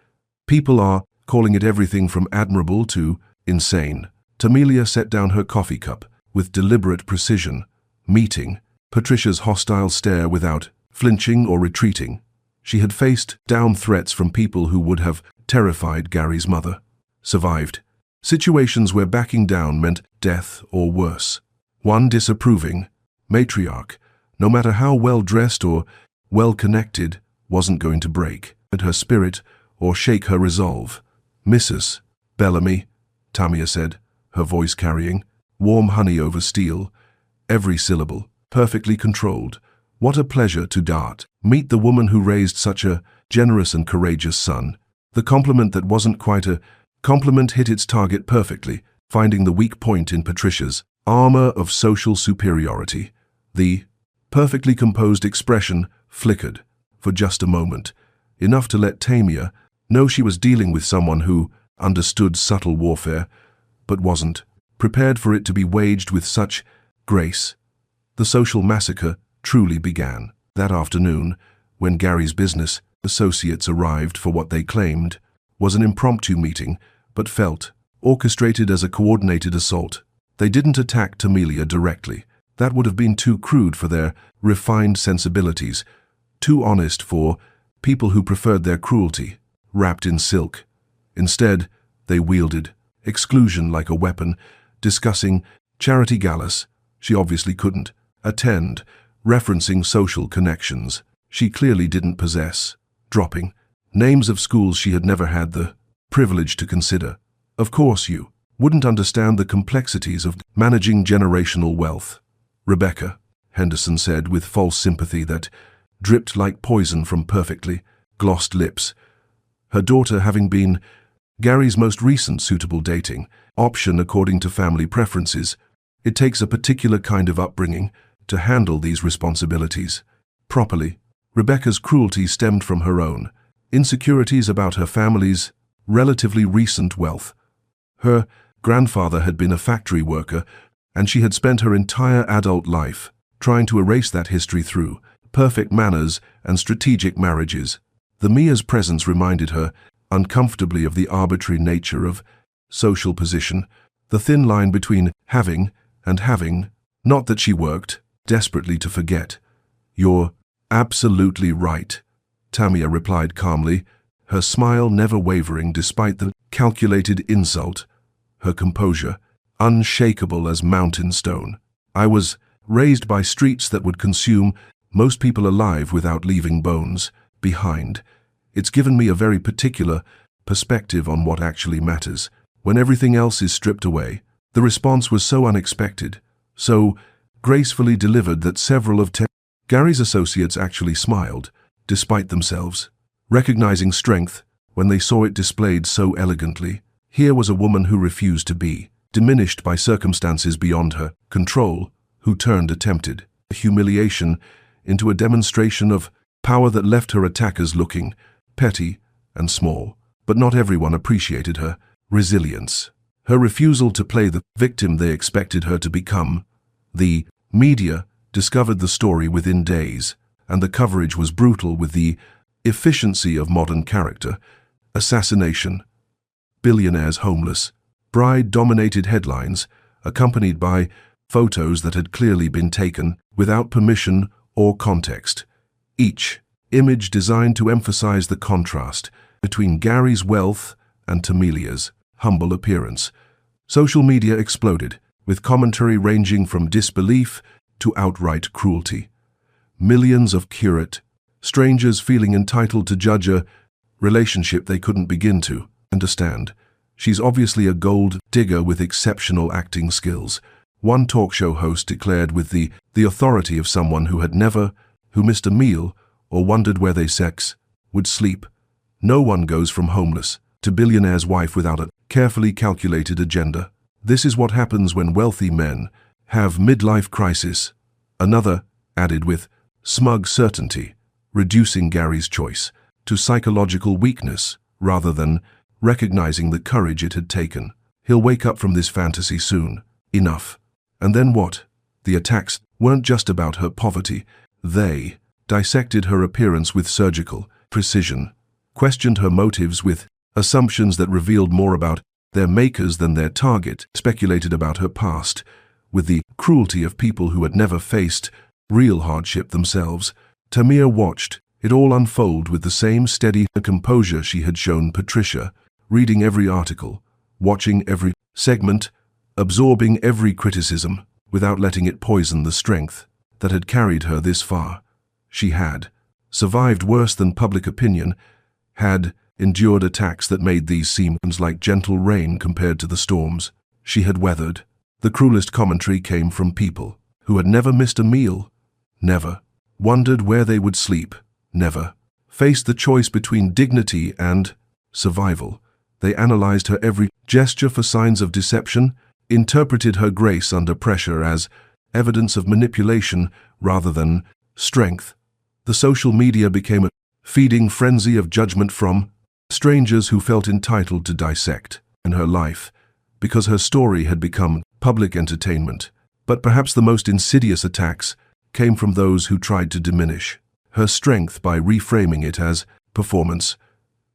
People are calling it everything from admirable to insane." Tamelia set down her coffee cup with deliberate precision, meeting Patricia's hostile stare without flinching or retreating. She had faced down threats from people who would have terrified Gary's mother. Survived situations where backing down meant death or worse. One disapproving matriarch, no matter how well-dressed or well-connected, wasn't going to break at her spirit or shake her resolve. "Mrs. Bellamy," Tamia said, her voice carrying warm honey over steel, every syllable perfectly controlled. "What a pleasure to meet the woman who raised such a generous and courageous son." The compliment that wasn't quite a compliment hit its target perfectly, finding the weak point in Patricia's armor of social superiority. The perfectly composed expression flickered for just a moment, enough to let Tamia know she was dealing with someone who understood subtle warfare, but wasn't prepared for it to be waged with such grace. The social massacre truly began that afternoon when Gary's business associates arrived for what they claimed was an impromptu meeting, but felt orchestrated as a coordinated assault. They didn't attack Tamelia directly. That would have been too crude for their refined sensibilities, too honest for people who preferred their cruelty, wrapped in silk. Instead, they wielded exclusion like a weapon, discussing charity galas she obviously couldn't attend, referencing social connections she clearly didn't possess, dropping names of schools she had never had the privilege to consider. Of course you wouldn't understand the complexities of managing generational wealth, Rebecca, Henderson said with false sympathy that dripped like poison from perfectly glossed lips. Her daughter having been Gary's most recent suitable dating option according to family preferences, it takes a particular kind of upbringing to handle these responsibilities properly. Rebecca's cruelty stemmed from her own insecurities about her family's relatively recent wealth. Her grandfather had been a factory worker, and she had spent her entire adult life trying to erase that history through perfect manners and strategic marriages. The Mia's presence reminded her uncomfortably of the arbitrary nature of social position, the thin line between having and having. Not that she worked desperately to forget. "You're absolutely right," Tamia replied calmly, her smile never wavering despite the calculated insult, her composure unshakable as mountain stone. "I was raised by streets that would consume most people alive without leaving bones behind. It's given me a very particular perspective on what actually matters when everything else is stripped away." The response was so unexpected, so gracefully delivered that several of Gary's associates actually smiled, despite themselves, recognizing strength when they saw it displayed so elegantly. Here was a woman who refused to be diminished by circumstances beyond her control, who turned attempted humiliation into a demonstration of power that left her attackers looking petty and small. But not everyone appreciated her resilience, her refusal to play the victim they expected her to become. The media discovered the story within days, and the coverage was brutal with the efficiency of modern character assassination. Billionaires homeless, bride-dominated headlines, accompanied by photos that had clearly been taken without permission or context. Each image designed to emphasize the contrast between Gary's wealth and Tamilia's humble appearance. Social media exploded, with commentary ranging from disbelief to outright cruelty. Millions of curate strangers feeling entitled to judge a relationship they couldn't begin to understand. "She's obviously a gold digger with exceptional acting skills," one talk show host declared with the authority of someone who missed a meal or wondered where they would sleep. "No one goes from homeless to billionaire's wife without a carefully calculated agenda. This is what happens when wealthy men have midlife crisis," another added with smug certainty, reducing Gary's choice to psychological weakness rather than recognizing the courage it had taken. "He'll wake up from this fantasy soon. Enough." And then what? The attacks weren't just about her poverty. They dissected her appearance with surgical precision, questioned her motives with assumptions that revealed more about their makers than their target, speculated about her past with the cruelty of people who had never faced real hardship themselves. Tamia watched it all unfold with the same steady composure she had shown Patricia, reading every article, watching every segment, absorbing every criticism without letting it poison the strength that had carried her this far. She had survived worse than public opinion, had endured attacks that made these seem like gentle rain compared to the storms she had weathered. The cruelest commentary came from people who had never missed a meal, never wondered where they would sleep, never faced the choice between dignity and survival. They analyzed her every gesture for signs of deception, interpreted her grace under pressure as evidence of manipulation rather than strength. The social media became a feeding frenzy of judgment from strangers who felt entitled to dissect in her life because her story had become public entertainment. But perhaps the most insidious attacks came from those who tried to diminish her strength by reframing it as performance.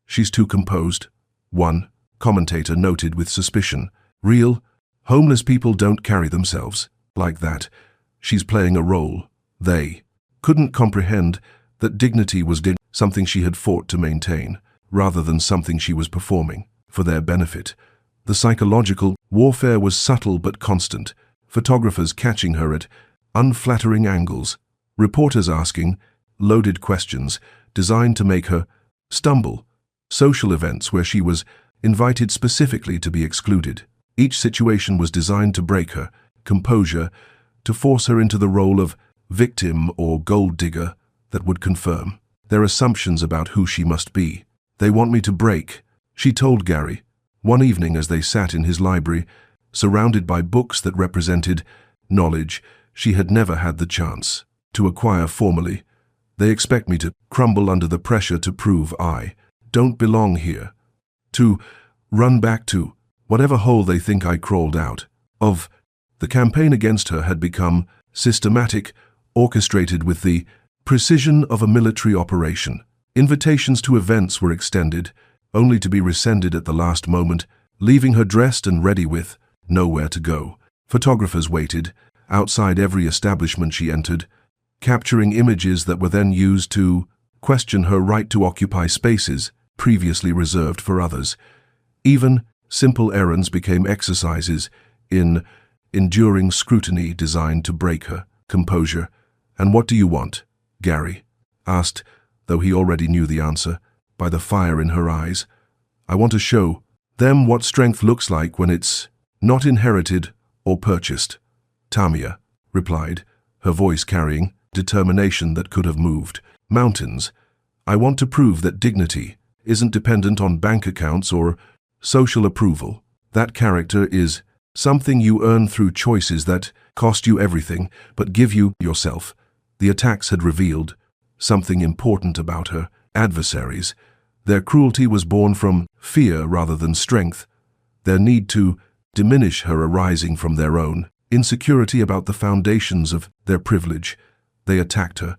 "She's too composed," one commentator noted with suspicion. "Real, homeless people don't carry themselves like that." She's playing a role. They couldn't comprehend that dignity was something she had fought to maintain, rather than something she was performing for their benefit. The psychological warfare was subtle but constant, photographers catching her at unflattering angles, reporters asking loaded questions designed to make her stumble, social events where she was invited specifically to be excluded. Each situation was designed to break her composure, to force her into the role of victim or gold digger that would confirm their assumptions about who she must be. "They want me to break," she told Gary one evening as they sat in his library, surrounded by books that represented knowledge she had never had the chance to acquire formally. "They expect me to crumble under the pressure to prove I don't belong here, to run back to whatever hole they think I crawled out of." The campaign against her had become systematic, orchestrated with the precision of a military operation. Invitations to events were extended, only to be rescinded at the last moment, leaving her dressed and ready with nowhere to go. Photographers waited outside every establishment she entered, capturing images that were then used to question her right to occupy spaces previously reserved for others. Even simple errands became exercises in enduring scrutiny designed to break her composure. "And what do you want?" Gary asked, though he already knew the answer, by the fire in her eyes. "I want to show them what strength looks like when it's not inherited or purchased," Tamia replied, her voice carrying determination that could have moved mountains. "I want to prove that dignity isn't dependent on bank accounts or social approval. That character is something you earn through choices that cost you everything but give you yourself." The attacks had revealed something important about her adversaries. Their cruelty was born from fear rather than strength, their need to diminish her arising from their own insecurity about the foundations of their privilege. They attacked her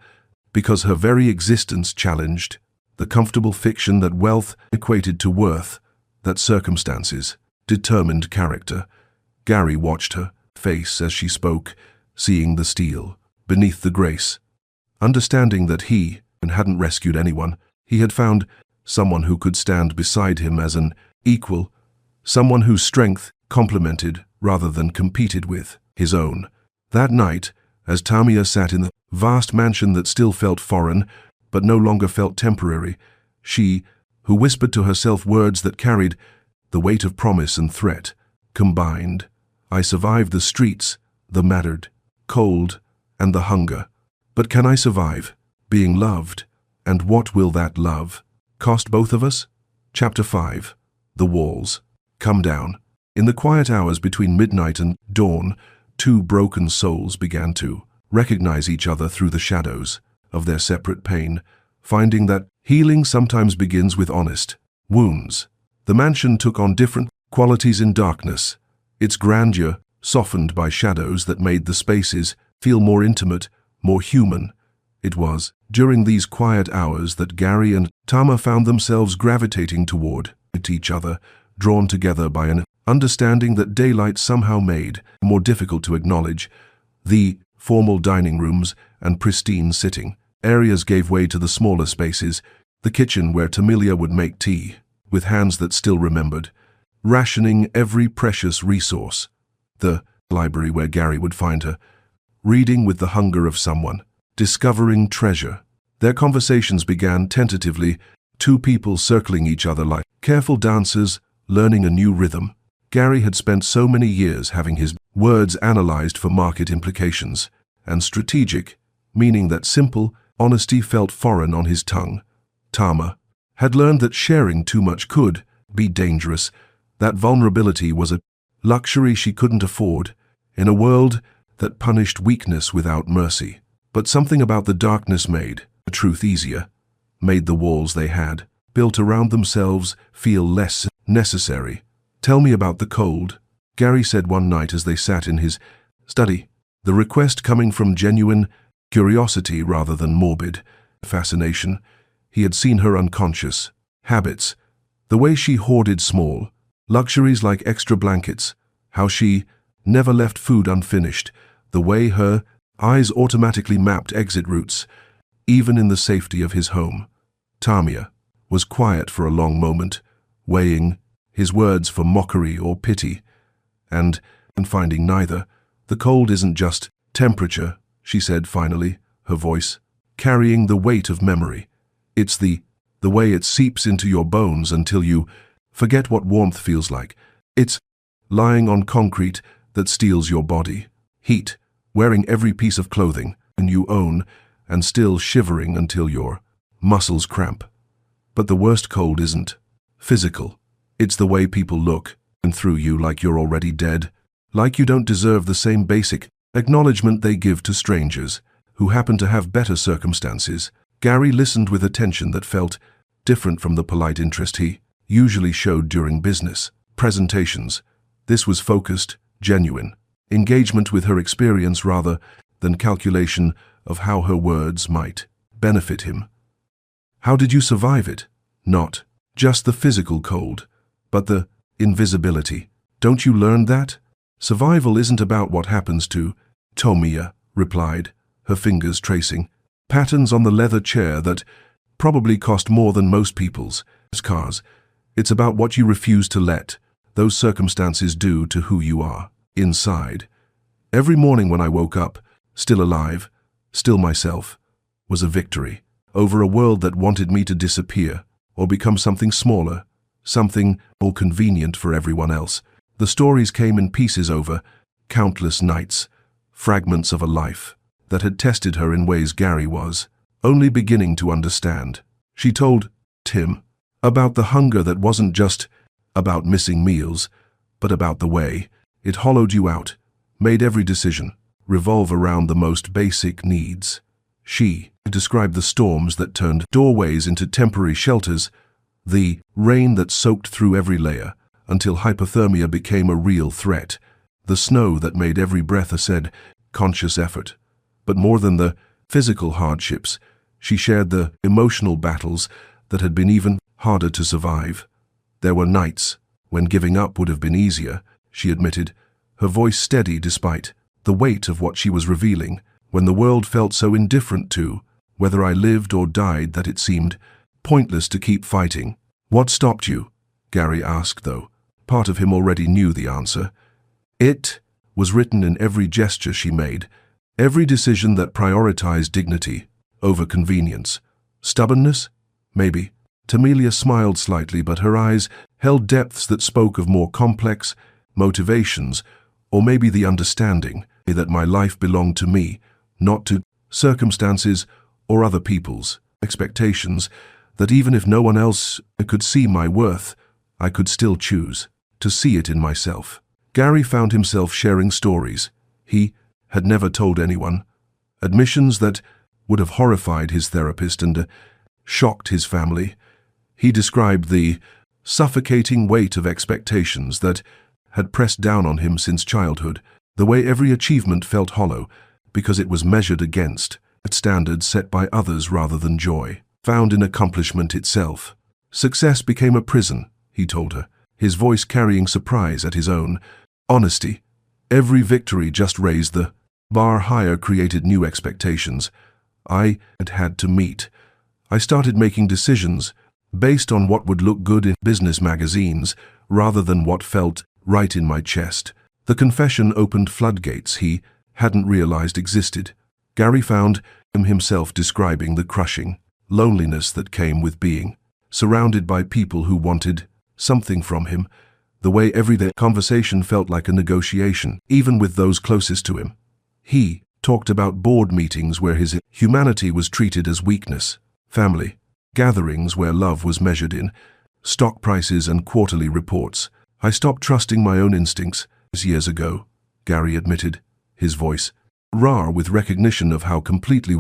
because her very existence challenged the comfortable fiction that wealth equated to worth, that circumstances determined character. Gary watched her face as she spoke, seeing the steel beneath the grace. Understanding that he hadn't rescued anyone, he had found someone who could stand beside him as an equal, someone whose strength complemented rather than competed with his own. That night, as Tamia sat in the vast mansion that still felt foreign but no longer felt temporary, she, who whispered to herself words that carried the weight of promise and threat, combined. "I survived the streets, the mattered, cold, and the hunger. But can I survive being loved? And what will that love cost both of us?" Chapter 5. The walls come down. In the quiet hours between midnight and dawn, two broken souls began to recognize each other through the shadows of their separate pain, finding that healing sometimes begins with honest wounds. The mansion took on different qualities in darkness, its grandeur softened by shadows that made the spaces feel more intimate, more human. It was during these quiet hours that Gary and Tama found themselves gravitating toward each other, drawn together by an understanding that daylight somehow made more difficult to acknowledge. The formal dining rooms and pristine sitting areas gave way to the smaller spaces, the kitchen where Tamilia would make tea, with hands that still remembered, rationing every precious resource. The library where Gary would find her, reading with the hunger of someone, discovering treasure. Their conversations began tentatively, two people circling each other like careful dancers, learning a new rhythm. Gary had spent so many years having his words analyzed for market implications, and strategic, meaning that simple honesty felt foreign on his tongue. Tama had learned that sharing too much could be dangerous, that vulnerability was a luxury she couldn't afford, in a world that punished weakness without mercy. But something about the darkness made the truth easier, made the walls they had, built around themselves, feel less necessary. "Tell me about the cold," Gary said one night as they sat in his study, the request coming from genuine curiosity rather than morbid fascination. He had seen her unconscious habits, the way she hoarded small luxuries like extra blankets, how she never left food unfinished, the way her Eyes automatically mapped exit routes, even in the safety of his home. Tamia was quiet for a long moment, weighing his words for mockery or pity, and finding neither. "The cold isn't just temperature," she said finally, her voice carrying the weight of memory. "It's the way it seeps into your bones until you forget what warmth feels like. It's lying on concrete that steals your body. Heat, wearing every piece of clothing you own, and still shivering until your muscles cramp. But the worst cold isn't physical. It's the way people look through you like you're already dead, like you don't deserve the same basic acknowledgement they give to strangers who happen to have better circumstances." Gary listened with attention that felt different from the polite interest he usually showed during business presentations. This was focused, genuine engagement with her experience rather than calculation of how her words might benefit him. "How did you survive it? Not just the physical cold, but the invisibility. Don't you learn that? Survival isn't about what happens to," Tamia replied, her fingers tracing patterns on the leather chair that probably cost more than most people's cars. "It's about what you refuse to let those circumstances do to who you are inside." Every morning when I woke up, still alive, still myself, was a victory over a world that wanted me to disappear or become something smaller, something more convenient for everyone else. The stories came in pieces over countless nights, fragments of a life that had tested her in ways Gary was only beginning to understand. She told Tim about the hunger that wasn't just about missing meals, but about the way it hollowed you out, made every decision revolve around the most basic needs. She described the storms that turned doorways into temporary shelters, the rain that soaked through every layer until hypothermia became a real threat, the snow that made every breath a said, conscious effort. But more than the physical hardships, she shared the emotional battles that had been even harder to survive. There were nights when giving up would have been easier, she admitted, her voice steady despite the weight of what she was revealing, when the world felt so indifferent to whether I lived or died that it seemed pointless to keep fighting. "What stopped you?" Gary asked, though part of him already knew the answer. It was written in every gesture she made, every decision that prioritized dignity over convenience. Stubbornness? Maybe. Tamia smiled slightly, but her eyes held depths that spoke of more complex motivations, or maybe the understanding that my life belonged to me, not to circumstances or other people's expectations, that even if no one else could see my worth, I could still choose to see it in myself. Gary found himself sharing stories he had never told anyone, admissions that would have horrified his therapist and shocked his family. He described the suffocating weight of expectations that had pressed down on him since childhood, the way every achievement felt hollow because it was measured against standards set by others rather than joy found in accomplishment itself. Success became a prison, he told her, his voice carrying surprise at his own honesty. Every victory just raised the bar higher, created new expectations I had had to meet. I started making decisions based on what would look good in business magazines rather than what felt right in my chest. The confession opened floodgates he hadn't realized existed. Gary found himself describing the crushing loneliness that came with being surrounded by people who wanted something from him, the way everyday conversation felt like a negotiation, even with those closest to him. He talked about board meetings where his humanity was treated as weakness, family gatherings where love was measured in stock prices and quarterly reports. "I stopped trusting my own instincts years ago," Gary admitted, his voice raw with recognition of how completely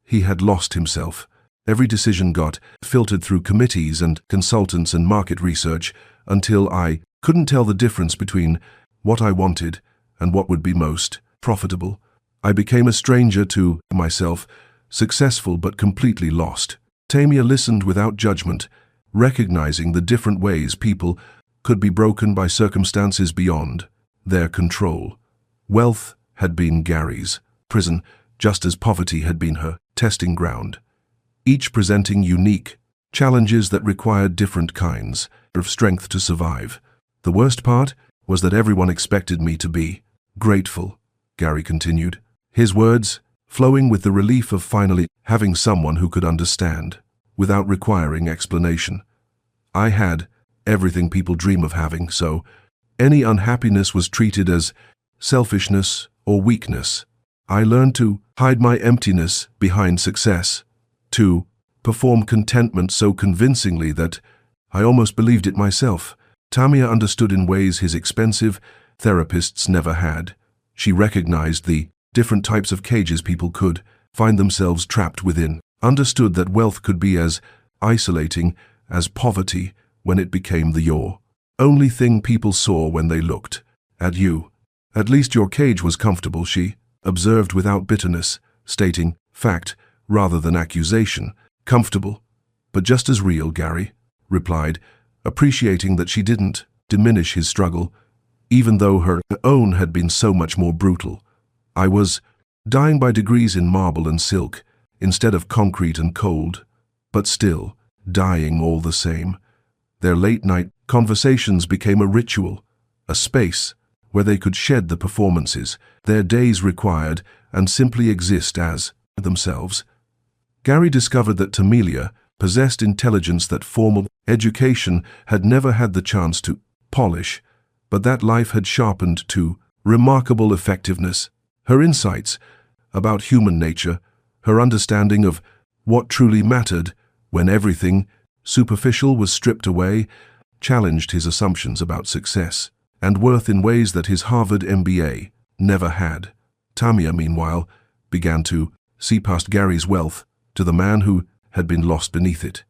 he had lost himself. Every decision got filtered through committees and consultants and market research until I couldn't tell the difference between what I wanted and what would be most profitable. I became a stranger to myself, successful but completely lost. Tamia listened without judgment, recognizing the different ways people could be broken by circumstances beyond their control. Wealth had been Gary's prison, just as poverty had been her testing ground, each presenting unique challenges that required different kinds of strength to survive. The worst part was that everyone expected me to be grateful, Gary continued, his words flowing with the relief of finally having someone who could understand, without requiring explanation. I had everything people dream of having, so any unhappiness was treated as selfishness or weakness. I learned to hide my emptiness behind success, to perform contentment so convincingly that I almost believed it myself. Tamia understood in ways his expensive therapists never had. She recognized the different types of cages people could find themselves trapped within, understood that wealth could be as isolating as poverty when it became the only thing people saw when they looked at you. At least your cage was comfortable, she observed without bitterness, stating fact rather than accusation. Comfortable, but just as real, Gary replied, appreciating that she didn't diminish his struggle, even though her own had been so much more brutal. I was dying by degrees in marble and silk, instead of concrete and cold, but still dying all the same. Their late-night conversations became a ritual, a space where they could shed the performances their days required and simply exist as themselves. Gary discovered that Tamelia possessed intelligence that formal education had never had the chance to polish, but that life had sharpened to remarkable effectiveness. Her insights about human nature, her understanding of what truly mattered when everything superficial was stripped away, challenged his assumptions about success and worth in ways that his Harvard MBA never had. Tamia, meanwhile, began to see past Gary's wealth to the man who had been lost beneath it.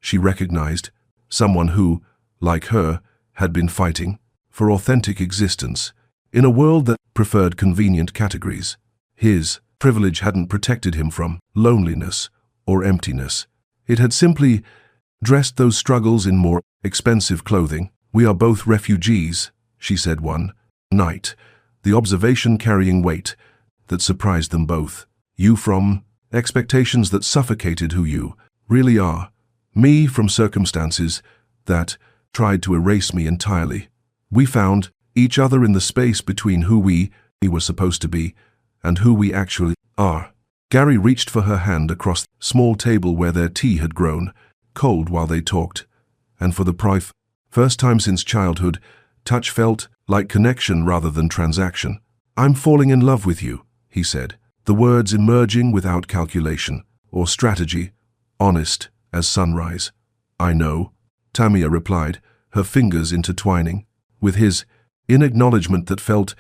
She recognized someone who, like her, had been fighting for authentic existence in a world that preferred convenient categories. His privilege hadn't protected him from loneliness or emptiness. It had simply dressed those struggles in more expensive clothing. We are both refugees, she said one night, the observation carrying weight that surprised them both. You from expectations that suffocated who you really are. Me from circumstances that tried to erase me entirely. We found each other in the space between who we were supposed to be and who we actually are. Gary reached for her hand across the small table where their tea had grown cold while they talked, and for the first time since childhood, touch felt like connection rather than transaction. I'm falling in love with you, he said, the words emerging without calculation or strategy, honest as sunrise. I know, Tamia replied, her fingers intertwining with his in acknowledgement that felt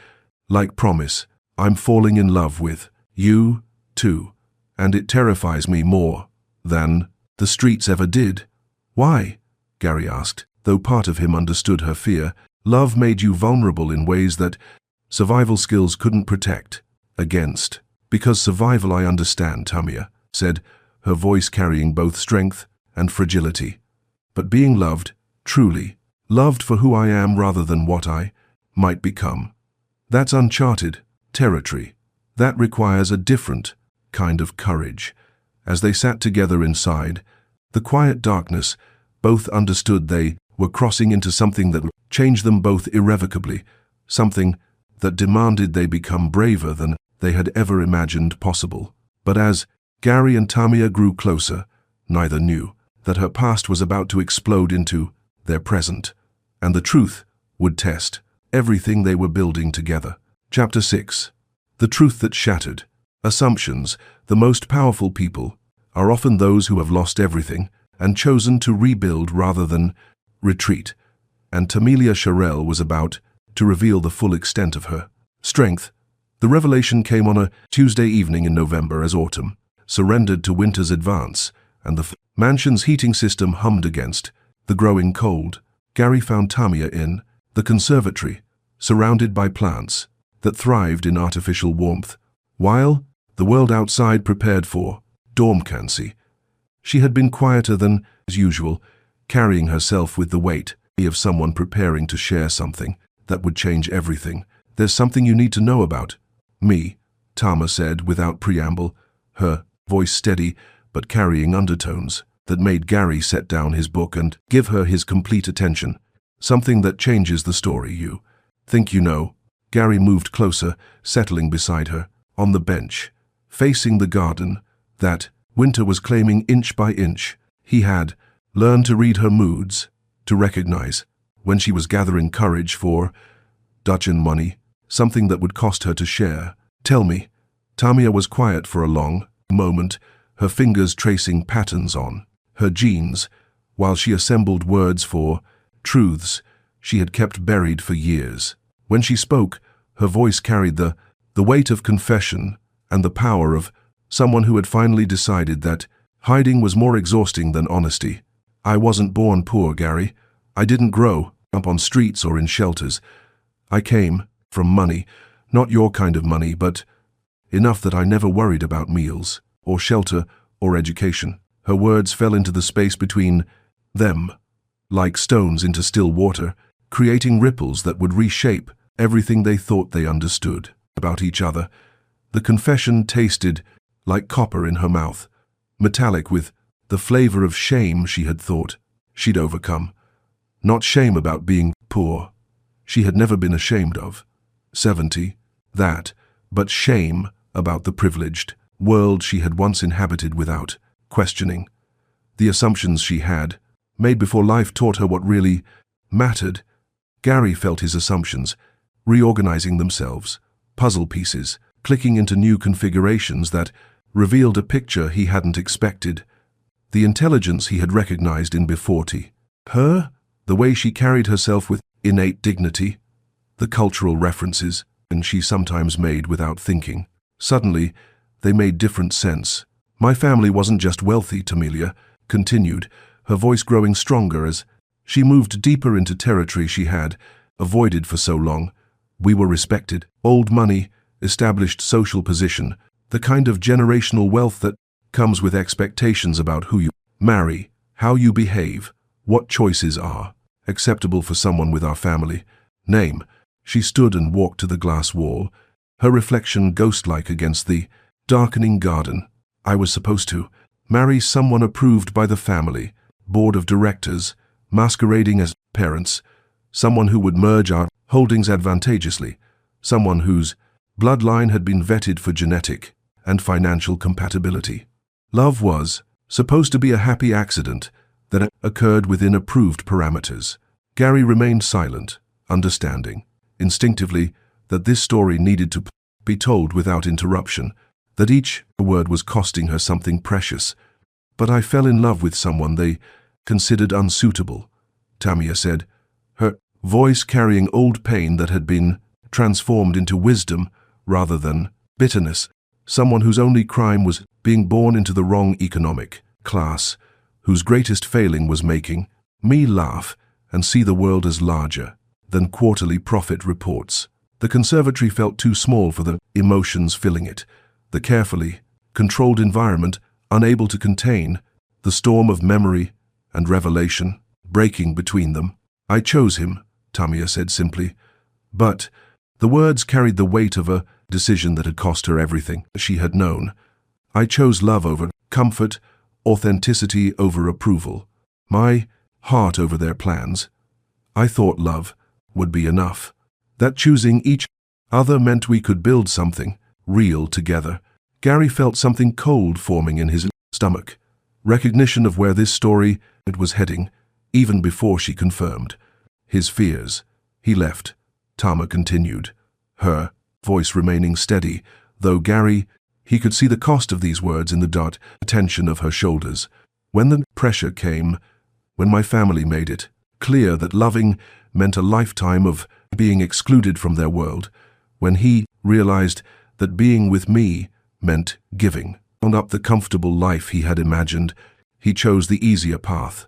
like promise. I'm falling in love with you, too, and it terrifies me more than the streets ever did. Why? Gary asked, though part of him understood her fear. Love made you vulnerable in ways that survival skills couldn't protect against. Because survival, I understand, Tamia said, her voice carrying both strength and fragility. But being loved, truly, loved for who I am rather than what I might become, that's uncharted territory. That requires a different kind of courage. As they sat together inside the quiet darkness, both understood they were crossing into something that would change them both irrevocably, something that demanded they become braver than they had ever imagined possible. But as Gary and Tamia grew closer, neither knew that her past was about to explode into their present, and the truth would test everything they were building together. Chapter 6. The truth that shattered. Assumptions. The most powerful people are often those who have lost everything and chosen to rebuild rather than retreat, and Tamelia Sharell was about to reveal the full extent of her strength. The revelation came on a Tuesday evening in November as autumn surrendered to winter's advance, and the mansion's heating system hummed against the growing cold. Gary found Tamia in the conservatory, surrounded by plants that thrived in artificial warmth, while the world outside prepared for dormancy. She had been quieter than usual, carrying herself with the weight of someone preparing to share something that would change everything. There's something you need to know about me, Tama said without preamble, her voice steady but carrying undertones that made Gary set down his book and give her his complete attention. Something that changes the story, you think you know. Gary moved closer, settling beside her, on the bench, facing the garden that winter was claiming inch by inch. He had learned to read her moods, to recognize when she was gathering courage for Dutchan money, something that would cost her to share. Tell me. Tamia was quiet for a long moment, her fingers tracing patterns on her jeans, while she assembled words for truths she had kept buried for years. When she spoke, her voice carried the weight of confession and the power of someone who had finally decided that hiding was more exhausting than honesty. I wasn't born poor, Gary. I didn't grow up on streets or in shelters. I came from money, not your kind of money, but enough that I never worried about meals, or shelter, or education. Her words fell into the space between them, like stones into still water, creating ripples that would reshape everything they thought they understood about each other. The confession tasted like copper in her mouth, metallic with the flavor of shame she had thought she'd overcome. Not shame about being poor. She had never been ashamed of 70, that, but shame about the privileged world she had once inhabited without questioning. The assumptions she had made before life taught her what really mattered. Gary felt his assumptions reorganizing themselves, puzzle pieces clicking into new configurations that revealed a picture he hadn't expected. The intelligence he had recognized in B40. Her, the way she carried herself with innate dignity, the cultural references, and she sometimes made without thinking. Suddenly, they made different sense. My family wasn't just wealthy, Tamelia continued, her voice growing stronger as she moved deeper into territory she had avoided for so long. We were respected. Old money, established social position, the kind of generational wealth that comes with expectations about who you marry, how you behave, what choices are acceptable for someone with our family name. She stood and walked to the glass wall, her reflection ghost-like against the darkening garden. I was supposed to marry someone approved by the family, board of directors, masquerading as parents, someone who would merge our holdings advantageously, someone whose bloodline had been vetted for genetic and financial compatibility. Love was supposed to be a happy accident that occurred within approved parameters. Gary remained silent, understanding, instinctively, that this story needed to be told without interruption, that each word was costing her something precious. But I fell in love with someone they considered unsuitable, Tamia said, her voice carrying old pain that had been transformed into wisdom rather than bitterness. Someone whose only crime was being born into the wrong economic class, whose greatest failing was making me laugh and see the world as larger than quarterly profit reports. The conservatory felt too small for the emotions filling it, the carefully controlled environment unable to contain the storm of memory and revelation breaking between them. I chose him, Tamia said simply, but the words carried the weight of a decision that had cost her everything she had known. I chose love over comfort, authenticity over approval, my heart over their plans. I thought love would be enough, that choosing each other meant we could build something real together. Gary felt something cold forming in his stomach, recognition of where this story was heading, even before she confirmed his fears. He left, Tama continued, her voice remaining steady, though Gary, he could see the cost of these words in the dark tension of her shoulders. When the pressure came, when my family made it clear that loving meant a lifetime of being excluded from their world, when he realized that being with me meant giving up the comfortable life he had imagined, he chose the easier path.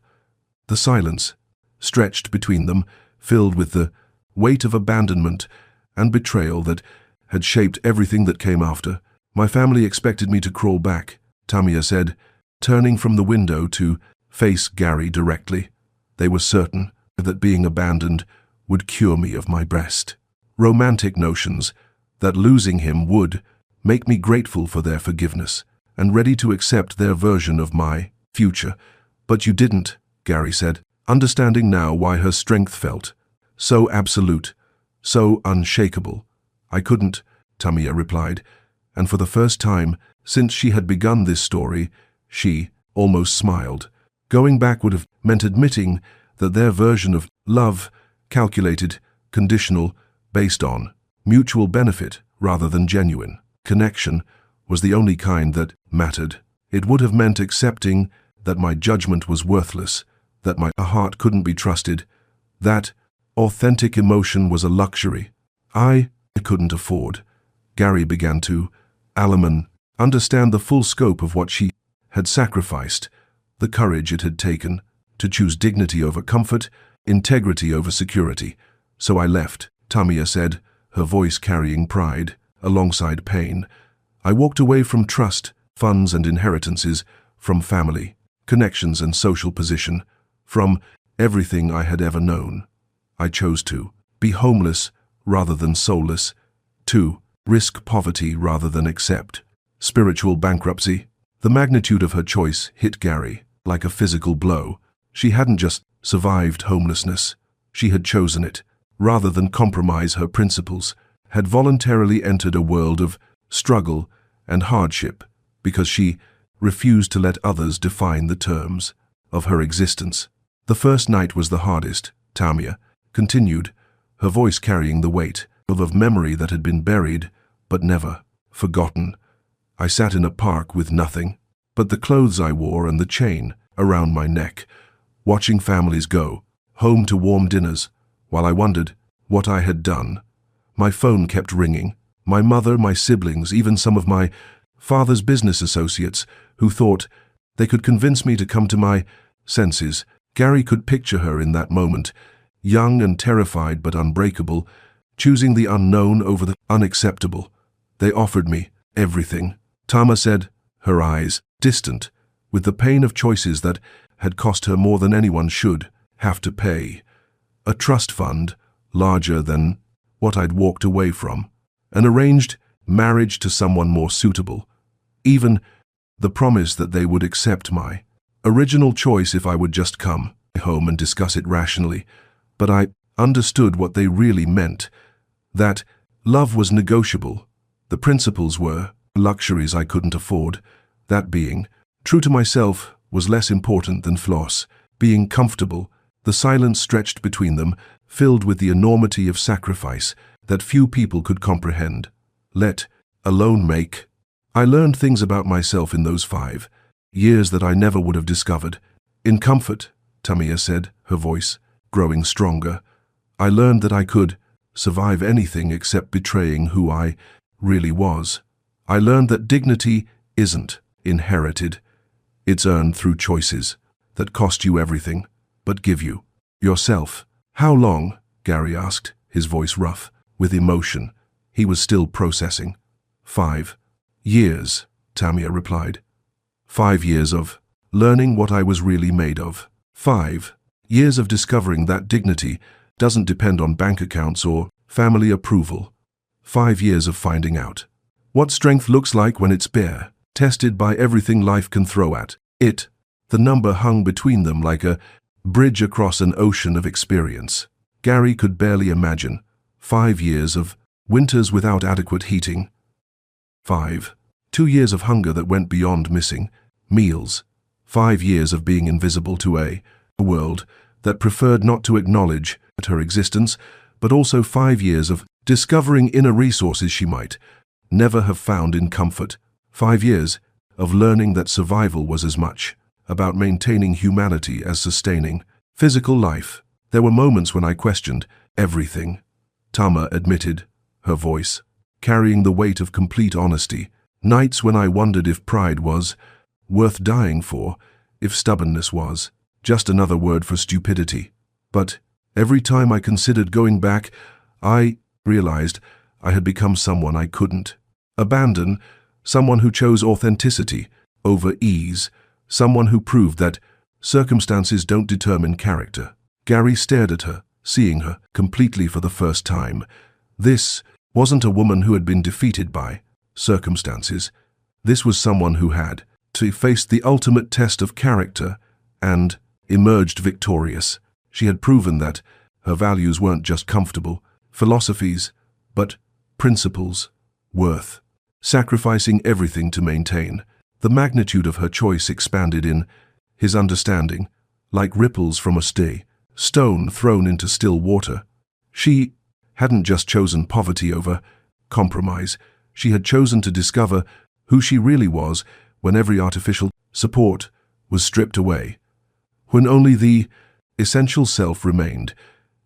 The silence, stretched between them, filled with the weight of abandonment and betrayal that had shaped everything that came after. My family expected me to crawl back, Tamia said, turning from the window to face Gary directly. They were certain that being abandoned would cure me of my breast. Romantic notions that losing him would make me grateful for their forgiveness, and ready to accept their version of my future. But you didn't, Gary said, understanding now why her strength felt so absolute, so unshakable. I couldn't, Tamia replied, and for the first time since she had begun this story, she almost smiled. Going back would have meant admitting that their version of love, calculated, conditional, based on mutual benefit rather than genuine connection, was the only kind that mattered. It would have meant accepting that my judgment was worthless, that my heart couldn't be trusted, that authentic emotion was a luxury I couldn't afford. Gary began to understand the full scope of what she had sacrificed, the courage it had taken to choose dignity over comfort, integrity over security. So I left, Tamia said, her voice carrying pride alongside pain. I walked away from trust, funds and inheritances, from family, connections and social position, from everything I had ever known. I chose to be homeless rather than soulless, to risk poverty rather than accept spiritual bankruptcy. The magnitude of her choice hit Gary like a physical blow. She hadn't just survived homelessness, she had chosen it. Rather than compromise her principles, had voluntarily entered a world of struggle and hardship because she refused to let others define the terms of her existence. The first night was the hardest, Tamia continued, her voice carrying the weight of memory that had been buried but never forgotten. I sat in a park with nothing but the clothes I wore and the chain around my neck, watching families go home to warm dinners while I wondered what I had done. My phone kept ringing. My mother, my siblings, even some of my father's business associates who thought they could convince me to come to my senses. Gary could picture her in that moment, young and terrified but unbreakable, choosing the unknown over the unacceptable. They offered me everything, Tama said, her eyes distant, with the pain of choices that had cost her more than anyone should have to pay. A trust fund, larger than what I'd walked away from, an arranged marriage to someone more suitable, even the promise that they would accept my original choice if I would just come home and discuss it rationally. But I understood what they really meant, that love was negotiable. The principles were luxuries I couldn't afford. That being true to myself was less important than floss. Being comfortable, the silence stretched between them, filled with the enormity of sacrifice that few people could comprehend, let alone make. I learned things about myself in those 5 years that I never would have discovered. In comfort, Tamia said, her voice growing stronger, I learned that I could survive anything except betraying who I really was. I learned that dignity isn't inherited. It's earned through choices that cost you everything, but give you yourself. How long? Gary asked, his voice rough with emotion. He was still processing. 5 years, Tamia replied. 5 years of learning what I was really made of. 5 years of discovering that dignity doesn't depend on bank accounts or family approval. 5 years of finding out what strength looks like when it's bare, tested by everything life can throw at it. The number hung between them like a bridge across an ocean of experience. Gary could barely imagine. 5 years of winters without adequate heating. 2 years of hunger that went beyond missing meals. 5 years of being invisible to a world that preferred not to acknowledge her existence, but also 5 years of discovering inner resources she might never have found in comfort. 5 years of learning that survival was as much about maintaining humanity as sustaining physical life. There were moments when I questioned everything, Tama admitted, her voice carrying the weight of complete honesty. Nights when I wondered if pride was worth dying for, if stubbornness was just another word for stupidity. But every time I considered going back, I realized I had become someone I couldn't abandon, someone who chose authenticity over ease, someone who proved that circumstances don't determine character. Gary stared at her, seeing her completely for the first time. This wasn't a woman who had been defeated by circumstances. This was someone who had faced the ultimate test of character and emerged victorious. She had proven that her values weren't just comfortable philosophies, but principles, worth sacrificing everything to maintain. The magnitude of her choice expanded in his understanding, like ripples from a stone thrown into still water. She hadn't just chosen poverty over compromise. She had chosen to discover who she really was when every artificial support was stripped away. When only the essential self remained.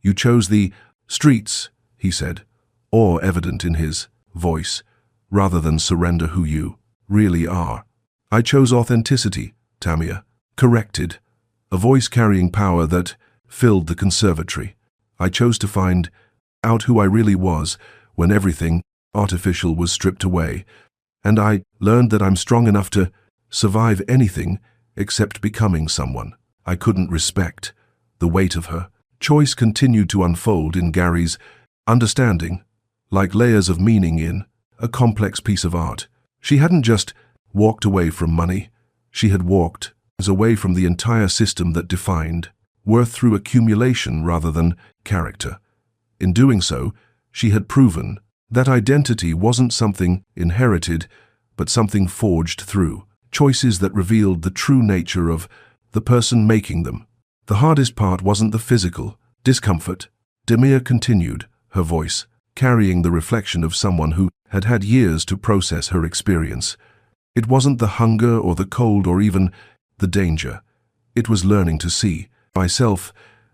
You chose the streets, he said, awe evident in his voice, rather than surrender who you really are. I chose authenticity, Tamia corrected, a voice carrying power that filled the conservatory. I chose to find out who I really was when everything artificial was stripped away, and I learned that I'm strong enough to survive anything except becoming someone I couldn't respect. The weight of her choice continued to unfold in Gary's understanding, like layers of meaning in a complex piece of art. She hadn't just walked away from money, she had walked away from the entire system that defined worth through accumulation rather than character. In doing so, she had proven that identity wasn't something inherited, but something forged through choices that revealed the true nature of the person making them. The hardest part wasn't the physical discomfort. Demir continued, her voice carrying the reflection of someone who had had years to process her experience. It wasn't the hunger or the cold or even the danger. It was learning to see myself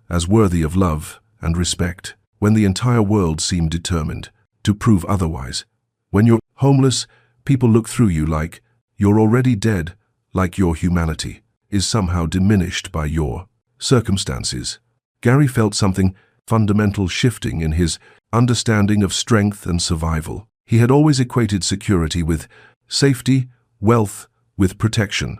as worthy of love and respect when the entire world seemed determined to prove otherwise. When you're homeless, people look through you like you're already dead, like your humanity is somehow diminished by your circumstances. Gary felt something fundamental shifting in his understanding of strength and survival. He had always equated security with safety, wealth with protection.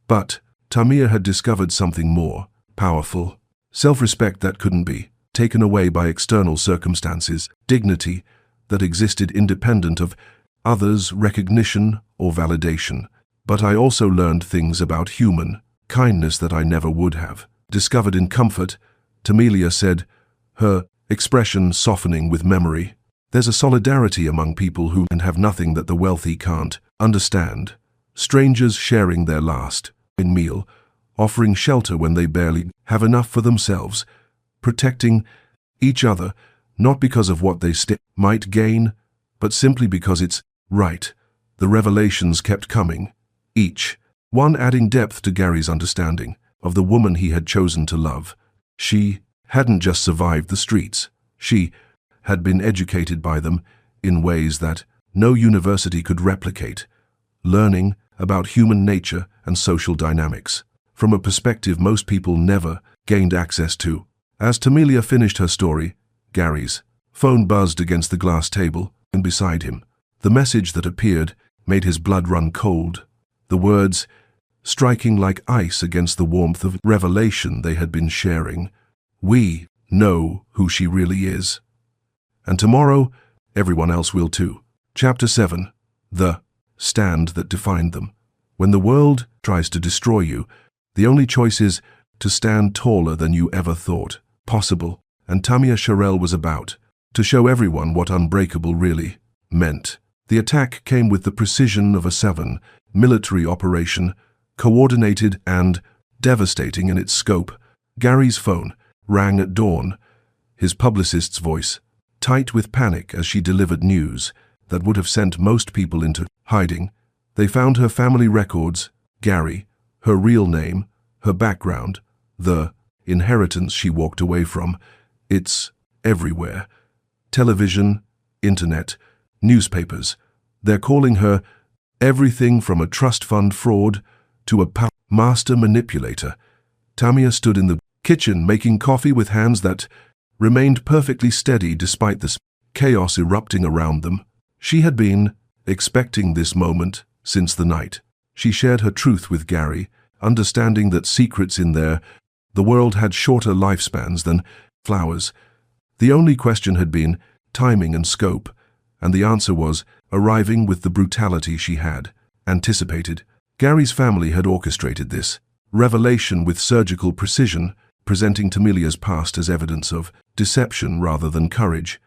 But Tamir had discovered something more powerful, self-respect that couldn't be taken away by external circumstances, dignity that existed independent of others' recognition or validation. But I also learned things about human kindness that I never would have discovered in comfort, Tamelia said, her expression softening with memory. There's a solidarity among people who have nothing that the wealthy can't understand. Strangers sharing their last meal, offering shelter when they barely have enough for themselves, protecting each other, not because of what they might gain, but simply because it's right. The revelations kept coming, each one adding depth to Gary's understanding of the woman he had chosen to love. She hadn't just survived the streets. She had been educated by them in ways that no university could replicate, learning about human nature and social dynamics from a perspective most people never gained access to. As Tamelia finished her story, Gary's phone buzzed against the glass table and beside him. The message that appeared made his blood run cold, the words striking like ice against the warmth of revelation they had been sharing. We know who she really is. And tomorrow, everyone else will too. Chapter 7. The stand that defined them. When the world tries to destroy you, the only choice is to stand taller than you ever thought possible. And Tamia Sharel was about to show everyone what unbreakable really meant. The attack came with the precision of a military operation, coordinated and devastating in its scope. Gary's phone rang at dawn, his publicist's voice tight with panic as she delivered news that would have sent most people into hiding. They found her family records, Gary, her real name, her background, the inheritance she walked away from. It's everywhere. Television, internet, newspapers. They're calling her everything from a trust fund fraud to a master manipulator. Tamia stood in the kitchen making coffee with hands that remained perfectly steady despite the chaos erupting around them. She had been expecting this moment since the night. She shared her truth with Gary, understanding that secrets in the world had shorter lifespans than flowers. The only question had been timing and scope, And the answer was arriving with the brutality she had anticipated. Gary's family had orchestrated this revelation with surgical precision, presenting Tamilia's past as evidence of deception rather than courage.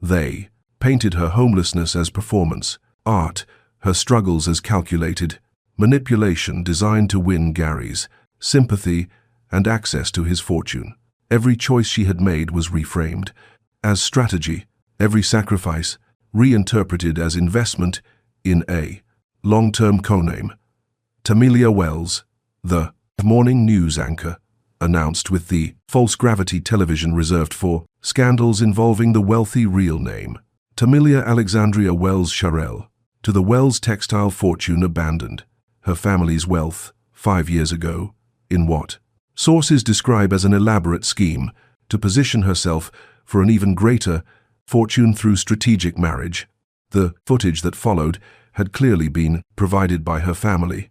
They painted her homelessness as performance art, her struggles as calculated manipulation designed to win Gary's sympathy and access to his fortune. Every choice she had made was reframed as strategy, every sacrifice reinterpreted as investment in a long-term co-name. Tamilia Wells, the morning news anchor, announced with the false gravity television reserved for scandals involving the wealthy real name. Tamilia Alexandria Wells Sharell, to the Wells textile fortune abandoned. Her family's wealth, 5 years ago, in what sources describe as an elaborate scheme to position herself for an even greater fortune through strategic marriage. The footage that followed had clearly been provided by her family.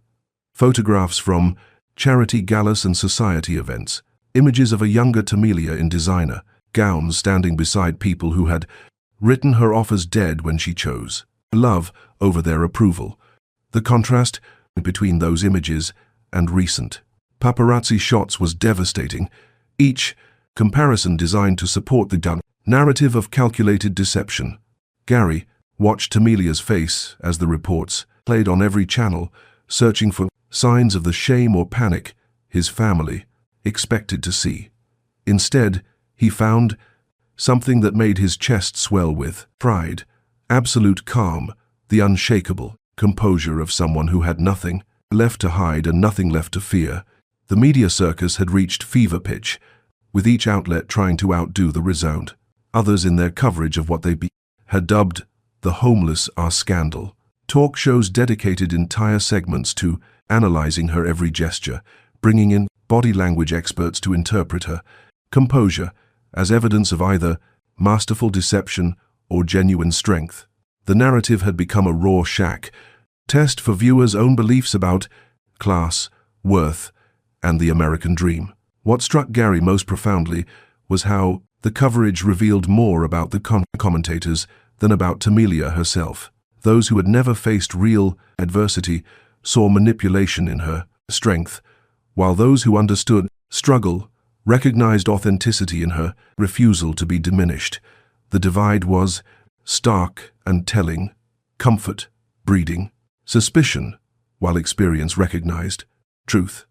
Photographs from charity galas and society events, images of a younger Tamilia in designer gowns standing beside people who had written her off as dead when she chose love over their approval. The contrast between those images and recent paparazzi shots was devastating, each comparison designed to support the narrative of calculated deception. Gary watched Tamilia's face as the reports played on every channel, searching for signs of the shame or panic his family expected to see. Instead, he found something that made his chest swell with pride, absolute calm, the unshakable composure of someone who had nothing left to hide and nothing left to fear. The media circus had reached fever pitch, with each outlet trying to outdo the resound. Others in their coverage of what they had dubbed the homeless are scandal. Talk shows dedicated entire segments to analyzing her every gesture, bringing in body language experts to interpret her composure as evidence of either masterful deception or genuine strength. The narrative had become a Rorschach test for viewers' own beliefs about class, worth, and the American dream. What struck Gary most profoundly was how the coverage revealed more about the commentators than about Tamilia herself. Those who had never faced real adversity saw manipulation in her strength, while those who understood struggle recognized authenticity in her refusal to be diminished. The divide was stark and telling, comfort breeding suspicion, while experience recognized truth.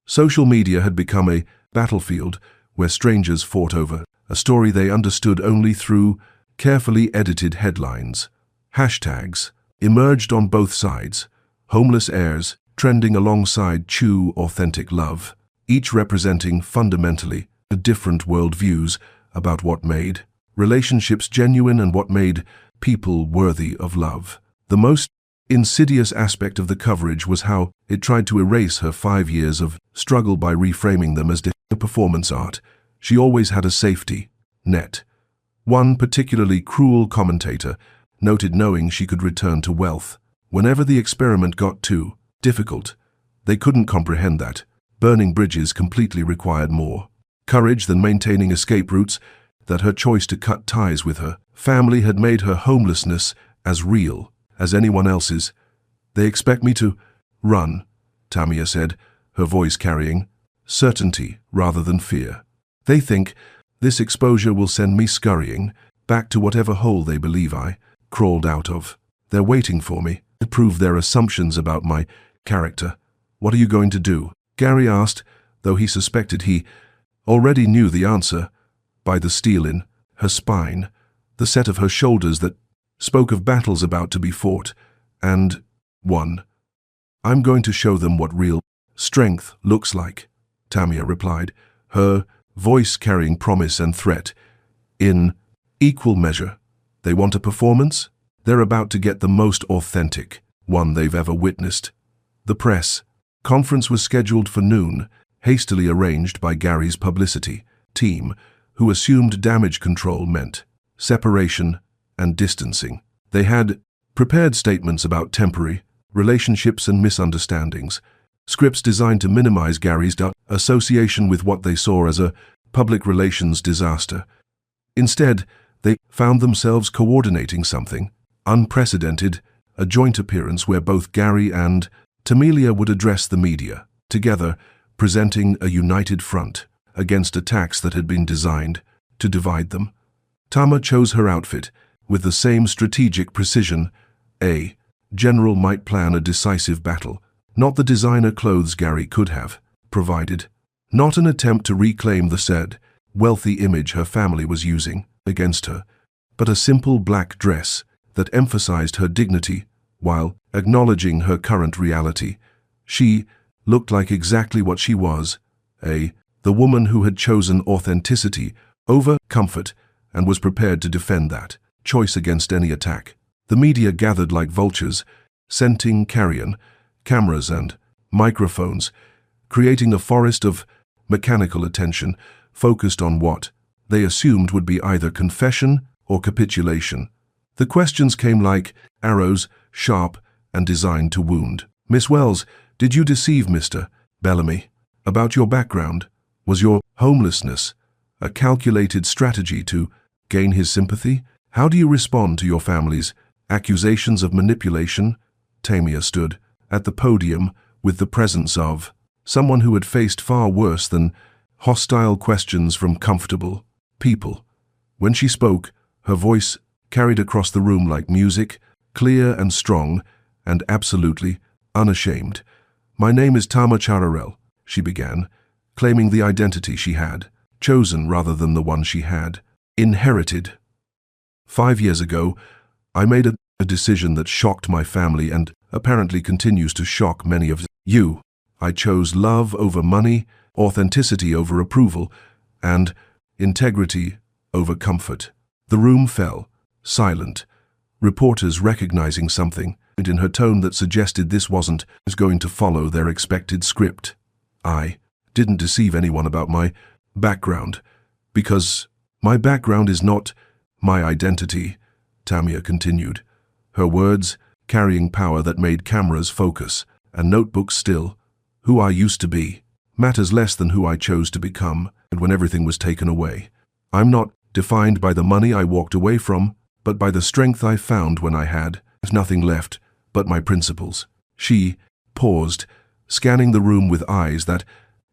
Social media had become a battlefield where strangers fought over a story they understood only through carefully edited headlines. Hashtags emerged on both sides, homeless heirs trending alongside true authentic love, each representing fundamentally different worldviews about what made relationships genuine and what made people worthy of love. The most insidious aspect of the coverage was how it tried to erase her 5 years of struggle by reframing them as performance art. She always had a safety net. One particularly cruel commentator noted knowing she could return to wealth. Whenever the experiment got too difficult, they couldn't comprehend that burning bridges completely required more courage than maintaining escape routes, that her choice to cut ties with her family had made her homelessness as real as anyone else's. "They expect me to run," Tamia said, her voice carrying certainty rather than fear. "They think this exposure will send me scurrying back to whatever hole they believe I crawled out of. They're waiting for me to prove their assumptions about my character." "What are you going to do?" Gary asked, though he suspected he already knew the answer by the steel in her spine, the set of her shoulders that spoke of battles about to be fought and won. "I'm going to show them what real strength looks like," Tamia replied, her voice carrying promise and threat in equal measure. "They want a performance? They're about to get the most authentic one they've ever witnessed." The press conference was scheduled for noon, hastily arranged by Gary's publicity team, who assumed damage control meant separation and distancing. They had prepared statements about temporary relationships and misunderstandings, scripts designed to minimize Gary's association with what they saw as a public relations disaster. Instead, they found themselves coordinating something unprecedented, a joint appearance where both Gary and Tamelia would address the media, together presenting a united front against attacks that had been designed to divide them. Tama chose her outfit with the same strategic precision. A general might plan a decisive battle, not the designer clothes Gary could have provided, not an attempt to reclaim the said wealthy image her family was using against her, but a simple black dress that emphasized her dignity while acknowledging her current reality. She looked like exactly what she was, the woman who had chosen authenticity over comfort and was prepared to defend that choice against any attack. The media gathered like vultures, scenting carrion, cameras and microphones, creating a forest of mechanical attention focused on what they assumed would be either confession or capitulation. The questions came like arrows, sharp and designed to wound. "Miss Wells, did you deceive Mr. Bellamy about your background? Was your homelessness a calculated strategy to gain his sympathy? How do you respond to your family's accusations of manipulation?" Tamia stood at the podium with the presence of someone who had faced far worse than hostile questions from comfortable people. When she spoke, her voice carried across the room like music, clear and strong, and absolutely unashamed. "My name is Tama Chararel," she began, claiming the identity she had chosen rather than the one she had inherited. "5 years ago, I made a decision that shocked my family and apparently continues to shock many of you. I chose love over money, authenticity over approval, and integrity over comfort." The room fell, silent, reporters recognizing something in her tone that suggested this wasn't going to follow their expected script. "I didn't deceive anyone about my background, because my background is not my identity," Tamia continued, her words carrying power that made cameras focus and notebooks still. "Who I used to be matters less than who I chose to become, and when everything was taken away. I'm not defined by the money I walked away from, but by the strength I found when I had nothing left but my principles." She paused, scanning the room with eyes that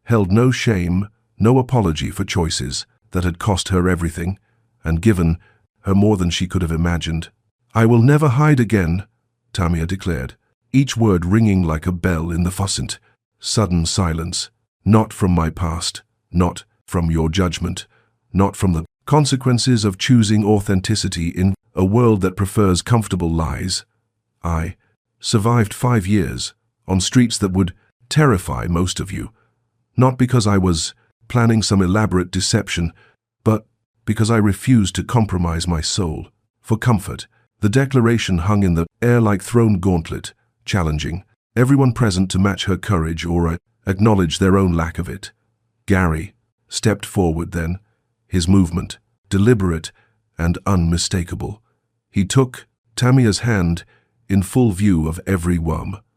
held no shame, no apology for choices that had cost her everything and given her more than she could have imagined. "I will never hide again," Tamia declared, each word ringing like a bell in the fusant. Sudden silence. "Not from my past, not from your judgment, not from the consequences of choosing authenticity in a world that prefers comfortable lies. I survived 5 years on streets that would terrify most of you, not because I was planning some elaborate deception, but because I refused to compromise my soul for comfort." The declaration hung in the air like thrown gauntlet, challenging everyone present to match her courage or acknowledge their own lack of it. Gary stepped forward then, his movement deliberate and unmistakable. He took Tamia's hand in full view of every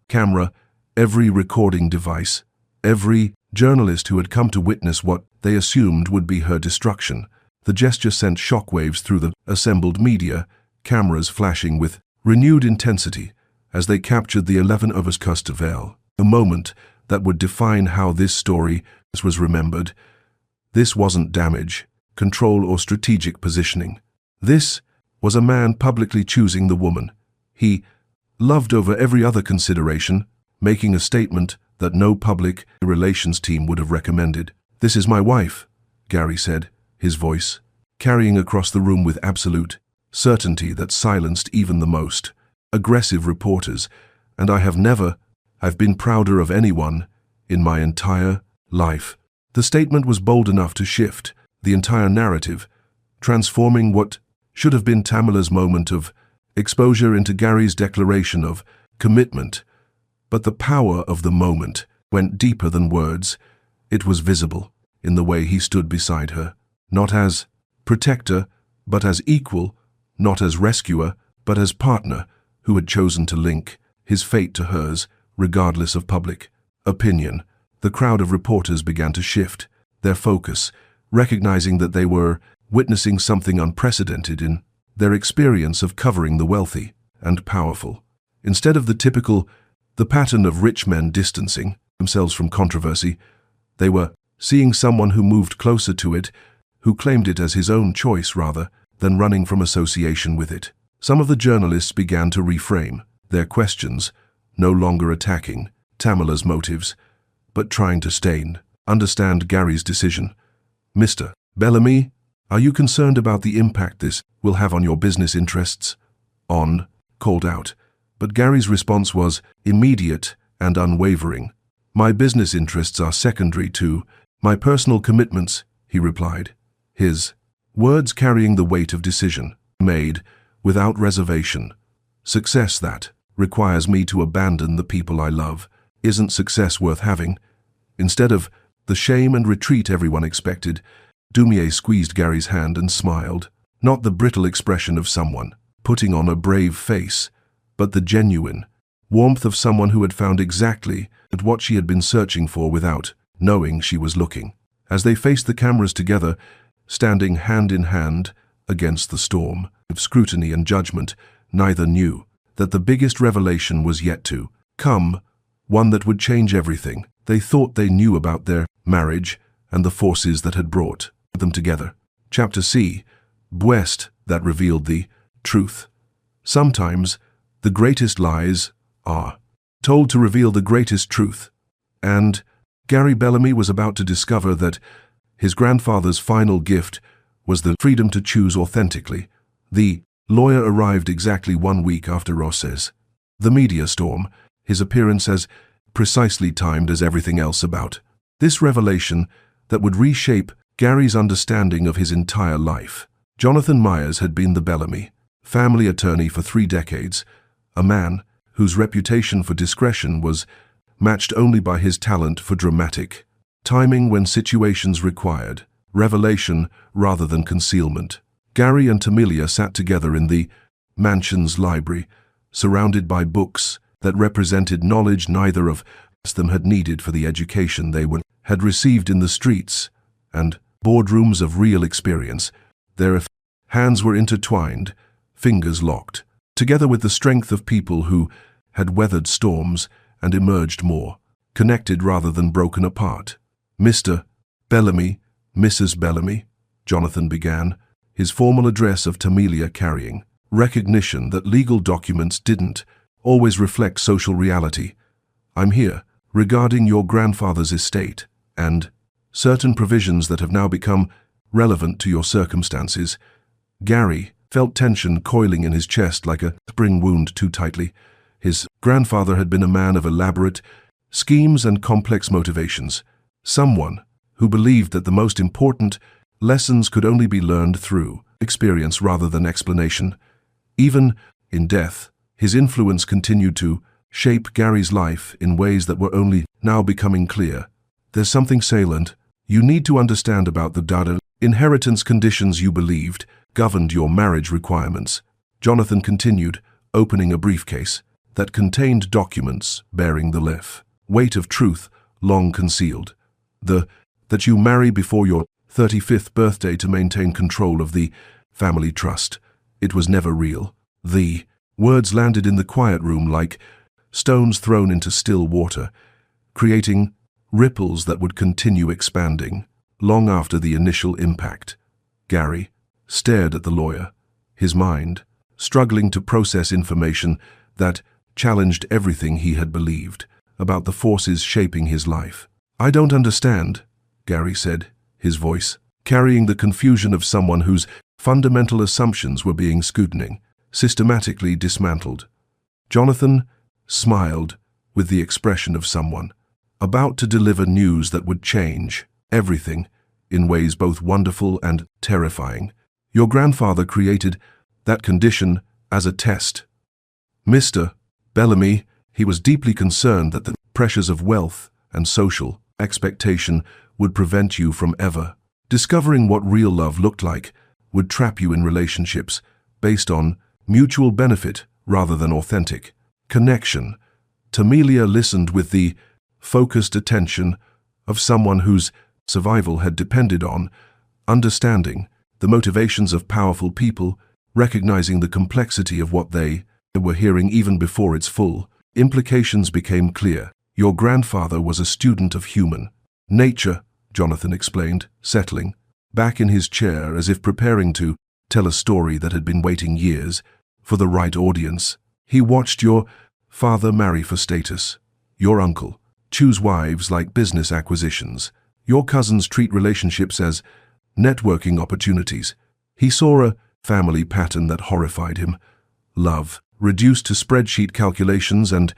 camera, every recording device, every journalist who had come to witness what they assumed would be her destruction. The gesture sent shockwaves through the assembled media, cameras flashing with renewed intensity as they captured the 11 of us Custavale, a moment that would define how this story was remembered. This wasn't damage, control, or strategic positioning. This was a man publicly choosing the woman he loved over every other consideration, making a statement that no public relations team would have recommended. "This is my wife," Gary said, his voice carrying across the room with absolute certainty that silenced even the most aggressive reporters, "and I've been prouder of anyone in my entire life." The statement was bold enough to shift the entire narrative, transforming what should have been Tamila's moment of exposure into Gary's declaration of commitment. But the power of the moment went deeper than words. It was visible in the way he stood beside her, not as protector, but as equal, not as rescuer, but as partner who had chosen to link his fate to hers, regardless of public opinion. The crowd of reporters began to shift their focus, recognizing that they were witnessing something unprecedented in their experience of covering the wealthy. and powerful. Instead of the pattern of rich men distancing themselves from controversy, they were seeing someone who moved closer to it, who claimed it as his own choice rather than running from association with it. Some of the journalists began to reframe their questions, no longer attacking Tamila's motives, but trying to understand Gary's decision. "Mr. Bellamy, are you concerned about the impact this will have on your business interests?" Called out. But Gary's response was immediate and unwavering. "My business interests are secondary to my personal commitments," he replied, his words carrying the weight of decision made without reservation. "Success that requires me to abandon the people I love isn't success worth having." Instead of the shame and retreat everyone expected, Dumier squeezed Gary's hand and smiled, not the brittle expression of someone putting on a brave face, but the genuine warmth of someone who had found exactly what she had been searching for without knowing she was looking. As they faced the cameras together, standing hand in hand against the storm of scrutiny and judgment, neither knew that the biggest revelation was yet to come, one that would change everything they thought they knew about their marriage and the forces that had brought them together. Chapter C. Bwest that revealed the truth. Sometimes the greatest lies are told to reveal the greatest truth, and Gary Bellamy was about to discover that his grandfather's final gift was the freedom to choose authentically. The lawyer arrived exactly 1 week after Ross's the media storm, his appearance as precisely timed as everything else about this revelation that would reshape Gary's understanding of his entire life. Jonathan Myers had been the Bellamy family attorney for 3 decades, a man whose reputation for discretion was matched only by his talent for dramatic timing when situations required revelation rather than concealment. Gary and Tamilia sat together in the mansion's library, surrounded by books that represented knowledge neither of them had needed for the education they had received in the streets and boardrooms of real experience. Their hands were intertwined, fingers locked, together with the strength of people who had weathered storms and emerged more connected rather than broken apart. "Mr. Bellamy, Mrs. Bellamy," Jonathan began, his formal address of Tamilia carrying recognition that legal documents didn't always reflect social reality. "I'm here regarding your grandfather's estate and certain provisions that have now become relevant to your circumstances." Gary felt tension coiling in his chest like a spring wound too tightly. His grandfather had been a man of elaborate schemes and complex motivations, someone who believed that the most important lessons could only be learned through experience rather than explanation. Even in death, his influence continued to shape Gary's life in ways that were only now becoming clear. "There's something salient you need to understand about the data inheritance conditions you believed governed your marriage requirements," Jonathan continued, opening a briefcase that contained documents bearing the weight of truth long concealed. That you marry before your 35th birthday to maintain control of the family trust. It was never real. The words landed in the quiet room like stones thrown into still water, creating ripples that would continue expanding long after the initial impact. Gary stared at the lawyer, his mind struggling to process information that challenged everything he had believed about the forces shaping his life. "I don't understand," Gary said, his voice carrying the confusion of someone whose fundamental assumptions were being scrutinized, systematically dismantled. Jonathan smiled with the expression of someone about to deliver news that would change everything in ways both wonderful and terrifying. "Your grandfather created that condition as a test. Mr. Bellamy, he was deeply concerned that the pressures of wealth and social expectation would prevent you from ever discovering what real love looked like, would trap you in relationships based on mutual benefit rather than authentic connection." Tamilia listened with the focused attention of someone whose survival had depended on understanding the motivations of powerful people, recognizing the complexity of what they were hearing even before its full implications became clear. Your grandfather was a student of human nature, Jonathan explained, settling back in his chair as if preparing to tell a story that had been waiting years for the right audience. He watched your father marry for status, your uncle choose wives like business acquisitions, your cousins treat relationships as networking opportunities. He saw a family pattern that horrified him. Love, reduced to spreadsheet calculations and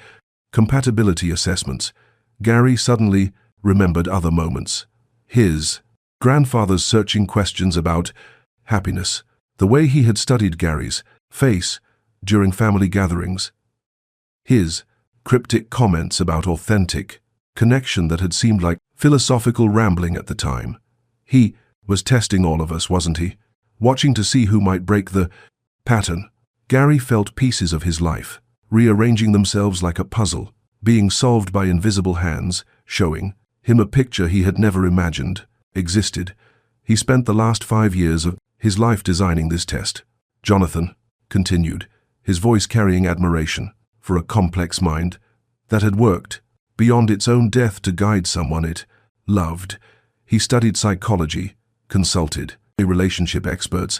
compatibility assessments. Gary suddenly remembered other moments. His grandfather's searching questions about happiness, the way he had studied Gary's face during family gatherings, his cryptic comments about authentic connection that had seemed like philosophical rambling at the time. He was testing all of us, wasn't he? Watching to see who might break the pattern. Gary felt pieces of his life rearranging themselves like a puzzle, being solved by invisible hands, showing him a picture he had never imagined existed. He spent the last 5 years of his life designing this test. Jonathan continued, his voice carrying admiration for a complex mind that had worked beyond its own death to guide someone it loved. He studied psychology, consulted relationship experts,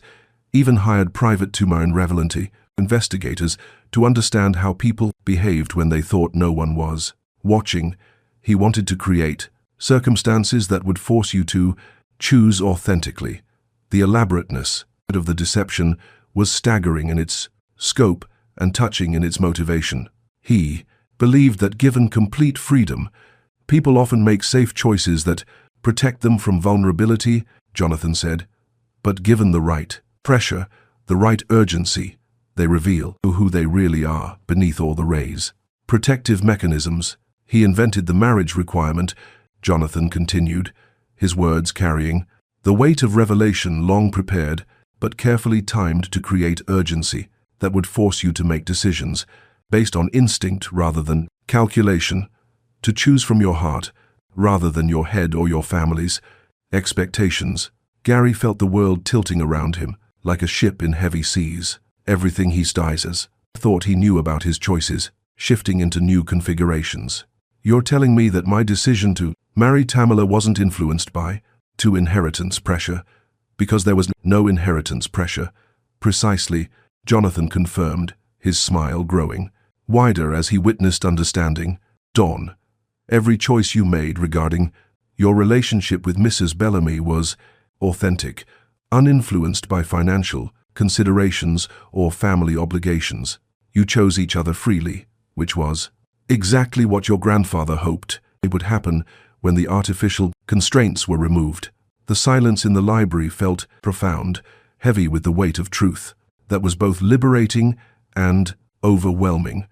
even hired private tumor and revelancy investigators to understand how people behaved when they thought no one was watching. He wanted to create circumstances that would force you to choose authentically. The elaborateness of the deception was staggering in its scope and touching in its motivation. He believed that given complete freedom, people often make safe choices that protect them from vulnerability, Jonathan said. But given the right pressure, the right urgency, they reveal who they really are beneath all the rays. Protective mechanisms. He invented the marriage requirement, Jonathan continued, his words carrying the weight of revelation, long prepared but carefully timed to create urgency that would force you to make decisions based on instinct rather than calculation, to choose from your heart rather than your head or your family's expectations. Gary felt the world tilting around him like a ship in heavy seas. Everything he thought he knew about his choices, shifting into new configurations. You're telling me that my decision to marry Tamala wasn't influenced by inheritance pressure, because there was no inheritance pressure. Precisely, Jonathan confirmed, his smile growing wider as he witnessed understanding. Dawn, every choice you made regarding your relationship with Mrs. Bellamy was authentic, uninfluenced by financial considerations or family obligations. You chose each other freely, which was exactly what your grandfather hoped it would happen when the artificial constraints were removed. The silence in the library felt profound, heavy with the weight of truth that was both liberating and overwhelming.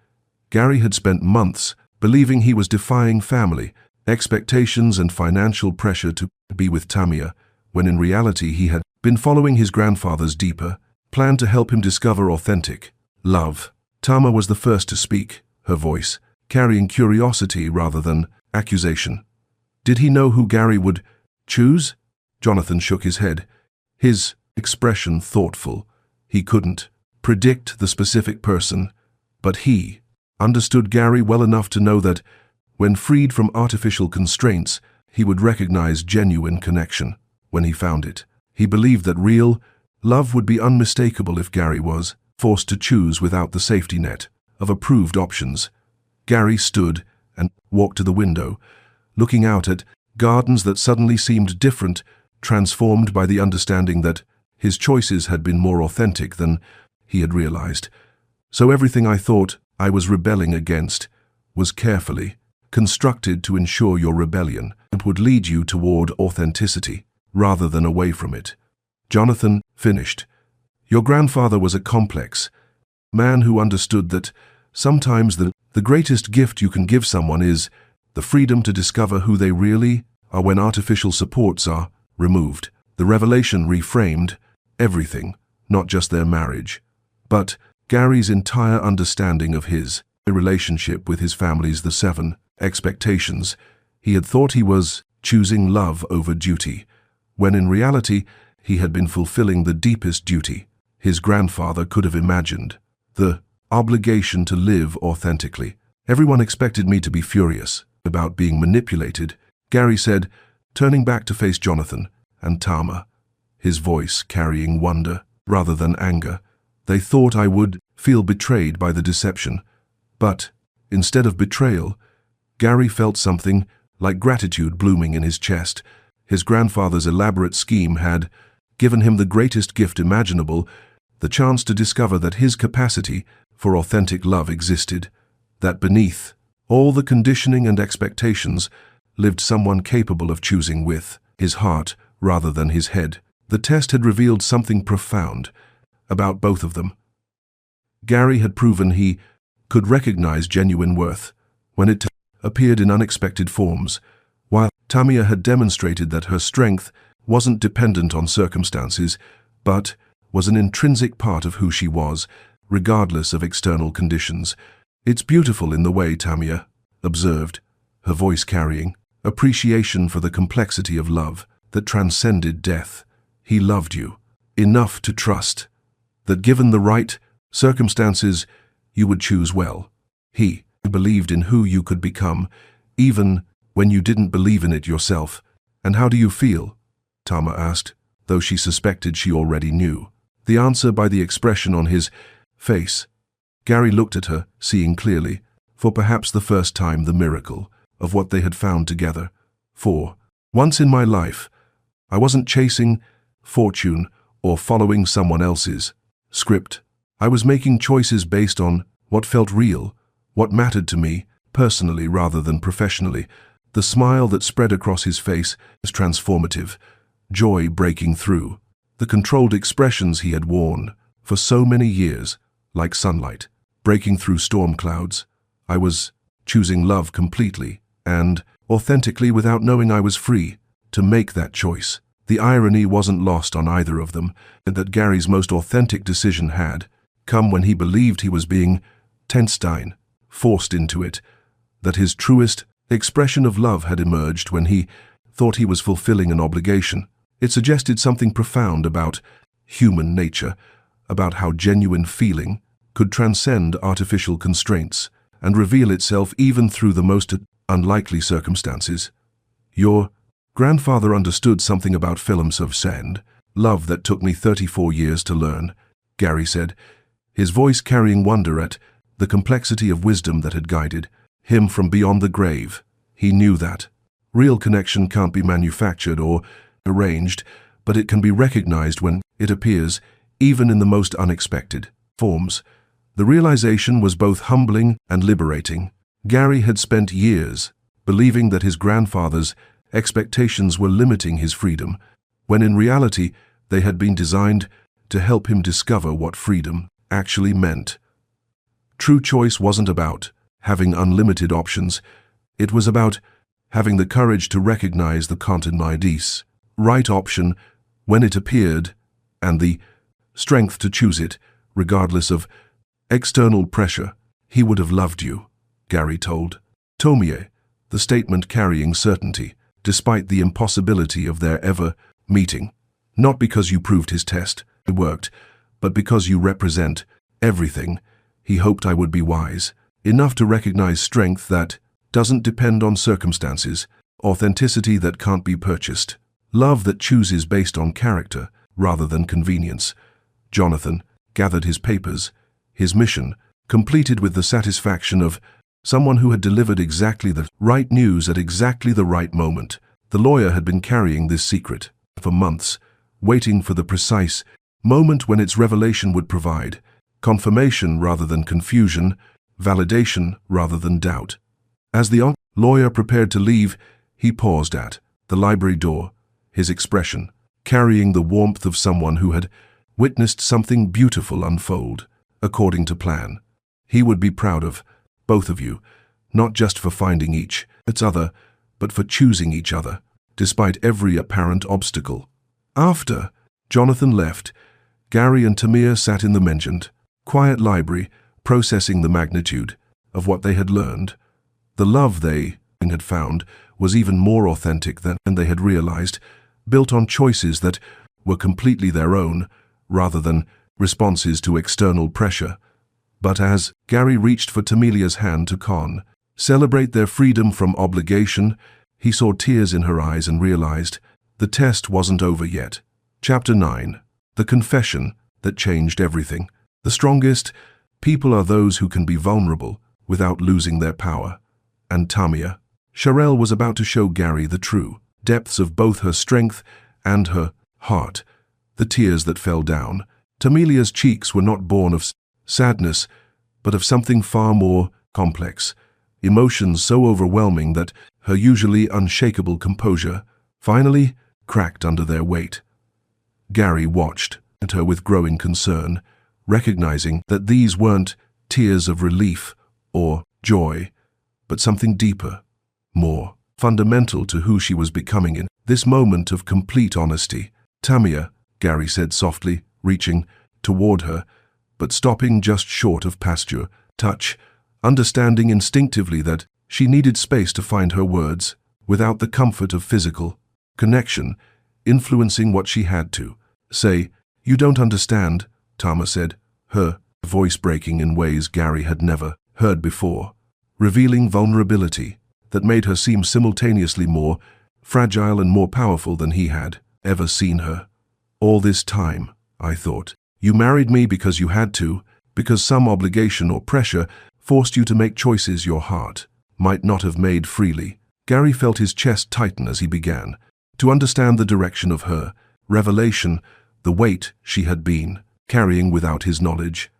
Gary had spent months believing he was defying family expectations and financial pressure to be with Tamia, when in reality he had been following his grandfather's deeper plan to help him discover authentic love. Tama was the first to speak, her voice carrying curiosity rather than accusation. Did he know who Gary would choose? Jonathan shook his head, his expression thoughtful. He couldn't predict the specific person, but he understood Gary well enough to know that, when freed from artificial constraints, he would recognize genuine connection when he found it. He believed that real love would be unmistakable if Gary was forced to choose without the safety net of approved options. Gary stood and walked to the window, looking out at gardens that suddenly seemed different, transformed by the understanding that his choices had been more authentic than he had realized. So everything I thought I was rebelling against was carefully constructed to ensure your rebellion would lead you toward authenticity rather than away from it. Jonathan finished. Your grandfather was a complex man who understood that sometimes the greatest gift you can give someone is the freedom to discover who they really are when artificial supports are removed. The revelation reframed everything, not just their marriage, but Gary's entire understanding of his relationship with his family's the 7 expectations. He had thought he was choosing love over duty, when in reality he had been fulfilling the deepest duty his grandfather could have imagined. The obligation to live authentically. Everyone expected me to be furious about being manipulated, Gary said, turning back to face Jonathan and Tama, his voice carrying wonder rather than anger. They thought I would feel betrayed by the deception. But, instead of betrayal, Gary felt something like gratitude blooming in his chest. His grandfather's elaborate scheme had given him the greatest gift imaginable, the chance to discover that his capacity for authentic love existed, that beneath all the conditioning and expectations lived someone capable of choosing with his heart rather than his head. The test had revealed something profound about both of them. Gary had proven he could recognize genuine worth when it appeared in unexpected forms, while Tamia had demonstrated that her strength wasn't dependent on circumstances, but was an intrinsic part of who she was, regardless of external conditions. "It's beautiful in the way," Tamia observed, her voice carrying appreciation for the complexity of love that transcended death. "He loved you enough to trust that given the right circumstances, you would choose well. He believed in who you could become, even when you didn't believe in it yourself." "And how do you feel?" Tama asked, though she suspected she already knew the answer by the expression on his face. Gary looked at her, seeing clearly, for perhaps the first time, the miracle of what they had found together. "For once in my life, I wasn't chasing fortune or following someone else's script. I was making choices based on what felt real, what mattered to me, personally rather than professionally." The smile that spread across his face was transformative, joy breaking through the controlled expressions he had worn for so many years, like sunlight breaking through storm clouds. "I was choosing love completely and authentically without knowing I was free to make that choice." The irony wasn't lost on either of them, and that Gary's most authentic decision had come when he believed he was being forced into it, that his truest expression of love had emerged when he thought he was fulfilling an obligation. It suggested something profound about human nature, about how genuine feeling could transcend artificial constraints and reveal itself even through the most unlikely circumstances. "Your grandfather understood something about films of sand, love that took me 34 years to learn," Gary said, his voice carrying wonder at the complexity of wisdom that had guided him from beyond the grave. He knew that real connection can't be manufactured or arranged, but it can be recognized when it appears, even in the most unexpected forms. The realization was both humbling and liberating. Gary had spent years believing that his grandfather's expectations were limiting his freedom, when in reality they had been designed to help him discover what freedom actually meant. True choice wasn't about having unlimited options. It was about having the courage to recognize the continuity's right option when it appeared, and the strength to choose it, regardless of external pressure. "He would have loved you," Gary told Tomie, the statement carrying certainty, despite the impossibility of their ever meeting. "Not because you proved his test worked, but because you represent everything. He hoped I would be wise enough to recognize strength that doesn't depend on circumstances, authenticity that can't be purchased, love that chooses based on character rather than convenience." Jonathan gathered his papers, his mission completed with the satisfaction of someone who had delivered exactly the right news at exactly the right moment. The lawyer had been carrying this secret for months, waiting for the precise moment when its revelation would provide confirmation rather than confusion, validation rather than doubt. As the lawyer prepared to leave, he paused at the library door, his expression carrying the warmth of someone who had witnessed something beautiful unfold according to plan. He would be proud of both of you, not just for finding each other, but for choosing each other, despite every apparent obstacle. After Jonathan left, Gary and Tamia sat in the mentioned quiet library, processing the magnitude of what they had learned. The love they had found was even more authentic than they had realized, built on choices that were completely their own, rather than responses to external pressure. But as Gary reached for Tamilia's hand to celebrate their freedom from obligation, he saw tears in her eyes and realized the test wasn't over yet. Chapter 9. The Confession that Changed Everything. The strongest people are those who can be vulnerable without losing their power. And Tamia, Sharelle was about to show Gary the true depths of both her strength and her heart. The tears that fell down Tamilia's cheeks were not born of sadness, but of something far more complex, emotions so overwhelming that her usually unshakable composure finally cracked under their weight. Gary watched at her with growing concern, recognizing that these weren't tears of relief or joy, but something deeper, more fundamental to who she was becoming in this moment of complete honesty. "Tamia," Gary said softly, reaching toward her, but stopping just short of pasture touch, understanding instinctively that she needed space to find her words, without the comfort of physical connection influencing what she had to say. "You don't understand," Tama said, her voice breaking in ways Gary had never heard before, revealing vulnerability that made her seem simultaneously more fragile and more powerful than he had ever seen her. "All this time, I thought, you married me because you had to, because some obligation or pressure forced you to make choices your heart might not have made freely." Gary felt his chest tighten as he began to understand the direction of her revelation, the weight she had been carrying without his knowledge.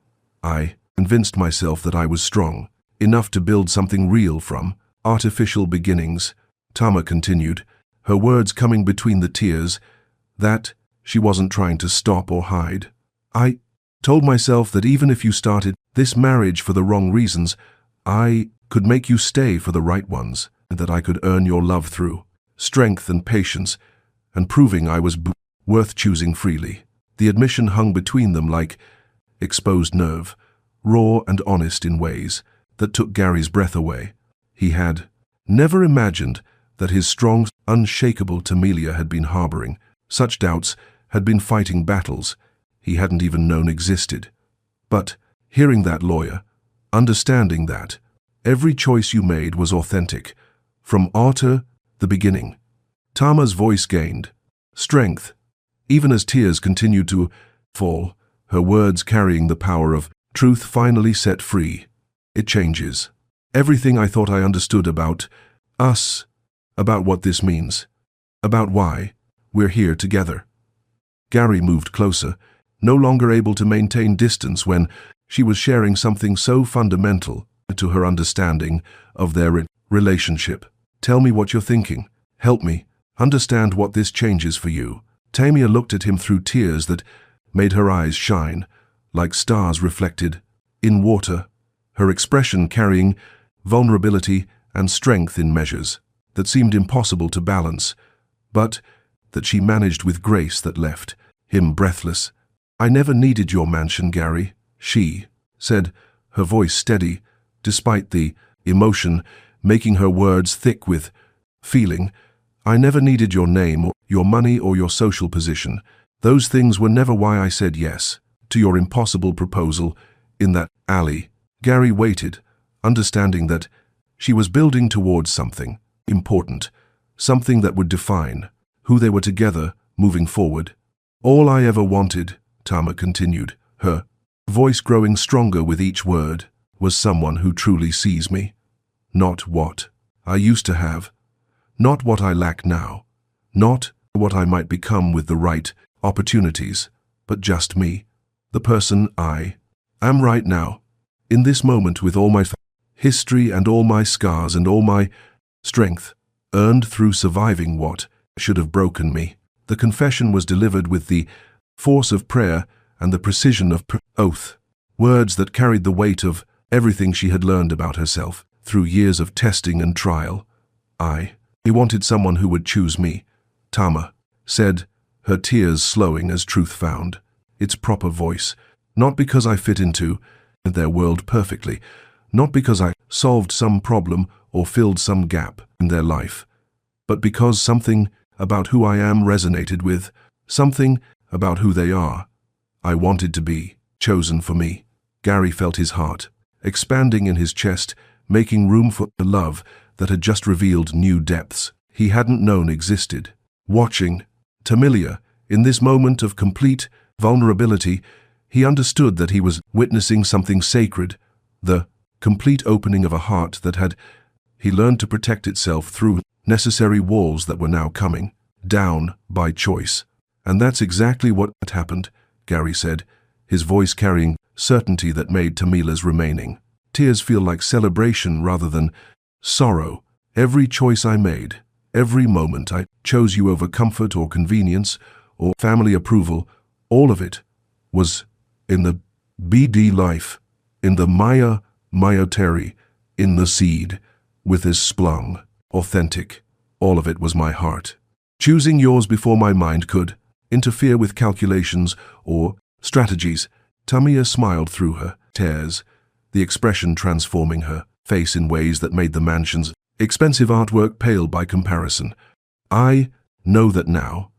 "I convinced myself that I was strong enough to build something real from artificial beginnings," Tama continued, her words coming between the tears that she wasn't trying to stop or hide. "I told myself that even if you started this marriage for the wrong reasons, I could make you stay for the right ones, and that I could earn your love through strength and patience, and proving I was worth choosing freely." The admission hung between them like exposed nerve, raw and honest in ways that took Gary's breath away. He had never imagined that his strong, unshakable Tamilia had been harboring such doubts, had been fighting battles he hadn't even known existed. But hearing that lawyer, understanding that every choice you made was authentic, from utter the beginning, Tama's voice gained strength, even as tears continued to fall, her words carrying the power of truth finally set free. "It changes everything I thought I understood about us, about what this means, about why we're here together." Gary moved closer, no longer able to maintain distance when she was sharing something so fundamental to her understanding of their relationship. "Tell me what you're thinking. Help me understand what this changes for you." Tamia looked at him through tears that made her eyes shine like stars reflected in water, her expression carrying vulnerability and strength in measures that seemed impossible to balance, but that she managed with grace that left him breathless. "I never needed your mansion, Gary," she said, her voice steady, despite the emotion making her words thick with feeling. "I never needed your name, or your money, or your social position. Those things were never why I said yes to your impossible proposal in that alley." Gary waited, understanding that she was building towards something important, something that would define who they were together moving forward. "All I ever wanted," Tama continued, her voice growing stronger with each word, "was someone who truly sees me. Not what I used to have, not what I lack now, not what I might become with the right opportunities, but just me, the person I am right now, in this moment, with all my history and all my scars and all my strength, earned through surviving what should have broken me." The confession was delivered with the force of prayer and the precision of oath, words that carried the weight of everything she had learned about herself through years of testing and trial. "I wanted someone who would choose me," Tama said, her tears slowing as truth found its proper voice. "Not because I fit into their world perfectly, not because I solved some problem or filled some gap in their life, but because something about who I am resonated with, something about who they are. I wanted to be chosen for me." Gary felt his heart expanding in his chest, making room for the love that had just revealed new depths he hadn't known existed. Watching Tamilia in this moment of complete vulnerability, he understood that he was witnessing something sacred, the complete opening of a heart that had he learned to protect itself through necessary walls that were now coming down by choice. And that's exactly what had happened, Gary said, his voice carrying certainty that made Tamila's remaining tears feel like celebration rather than sorrow. Every choice I made, every moment I chose you over comfort or convenience or family approval, all of it was in the BD life, in the Maya Mayoteri, in the seed, with his splung, authentic. All of it was my heart. Choosing yours before my mind could interfere with calculations or strategies. Tamia smiled through her tears, the expression transforming her face in ways that made the mansion's expensive artwork pale by comparison. I know that now,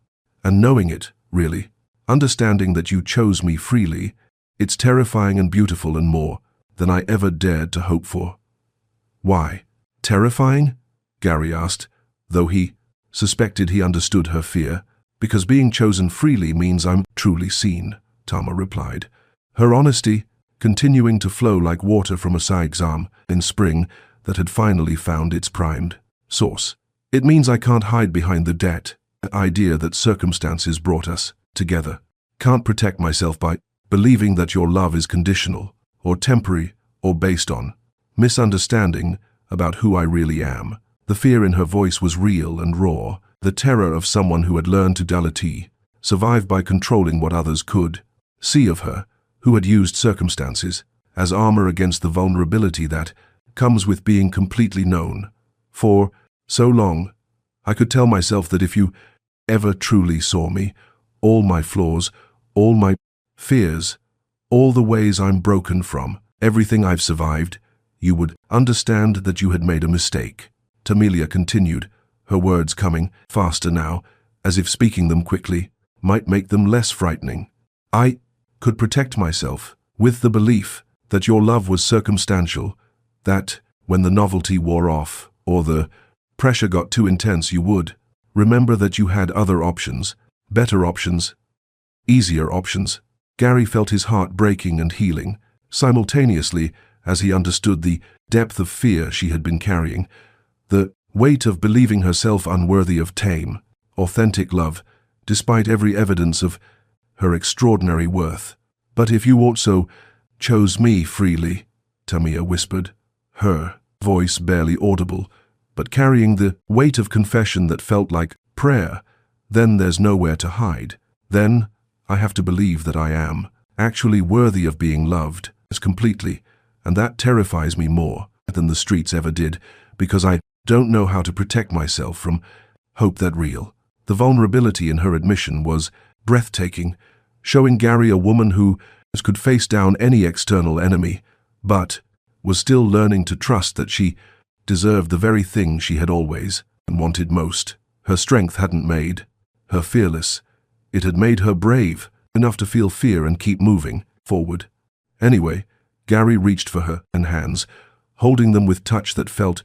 and knowing it, really, understanding that you chose me freely, it's terrifying and beautiful and more than I ever dared to hope for. Why? Terrifying? Gary asked, though he suspected he understood her fear. Because being chosen freely means I'm truly seen, Tama replied, her honesty continuing to flow like water from a saigzam in spring that had finally found its primed source. It means I can't hide behind the debt, idea that circumstances brought us together. Can't protect myself by believing that your love is conditional, or temporary, or based on misunderstanding about who I really am. The fear in her voice was real and raw, the terror of someone who had learned to dullity, survive by controlling what others could see of her, who had used circumstances as armor against the vulnerability that comes with being completely known. For so long, I could tell myself that if you ever truly saw me, all my flaws, all my fears, all the ways I'm broken from, everything I've survived, you would understand that you had made a mistake. Tamilia continued, her words coming faster now, as if speaking them quickly might make them less frightening. I could protect myself with the belief that your love was circumstantial, that when the novelty wore off or the pressure got too intense you would remember that you had other options, better options, easier options. Gary felt his heart breaking and healing simultaneously as he understood the depth of fear she had been carrying, the weight of believing herself unworthy of tame, authentic love, despite every evidence of her extraordinary worth. But if you also chose me freely, Tamia whispered, her voice barely audible, but carrying the weight of confession that felt like prayer, then there's nowhere to hide. Then I have to believe that I am actually worthy of being loved as completely, and that terrifies me more than the streets ever did, because I don't know how to protect myself from hope that real. The vulnerability in her admission was breathtaking, showing Gary a woman who could face down any external enemy, but was still learning to trust that she deserved the very thing she had always and wanted most. Her strength hadn't made her fearless. It had made her brave enough to feel fear and keep moving forward. Anyway, Gary reached for her hands, holding them with touch that felt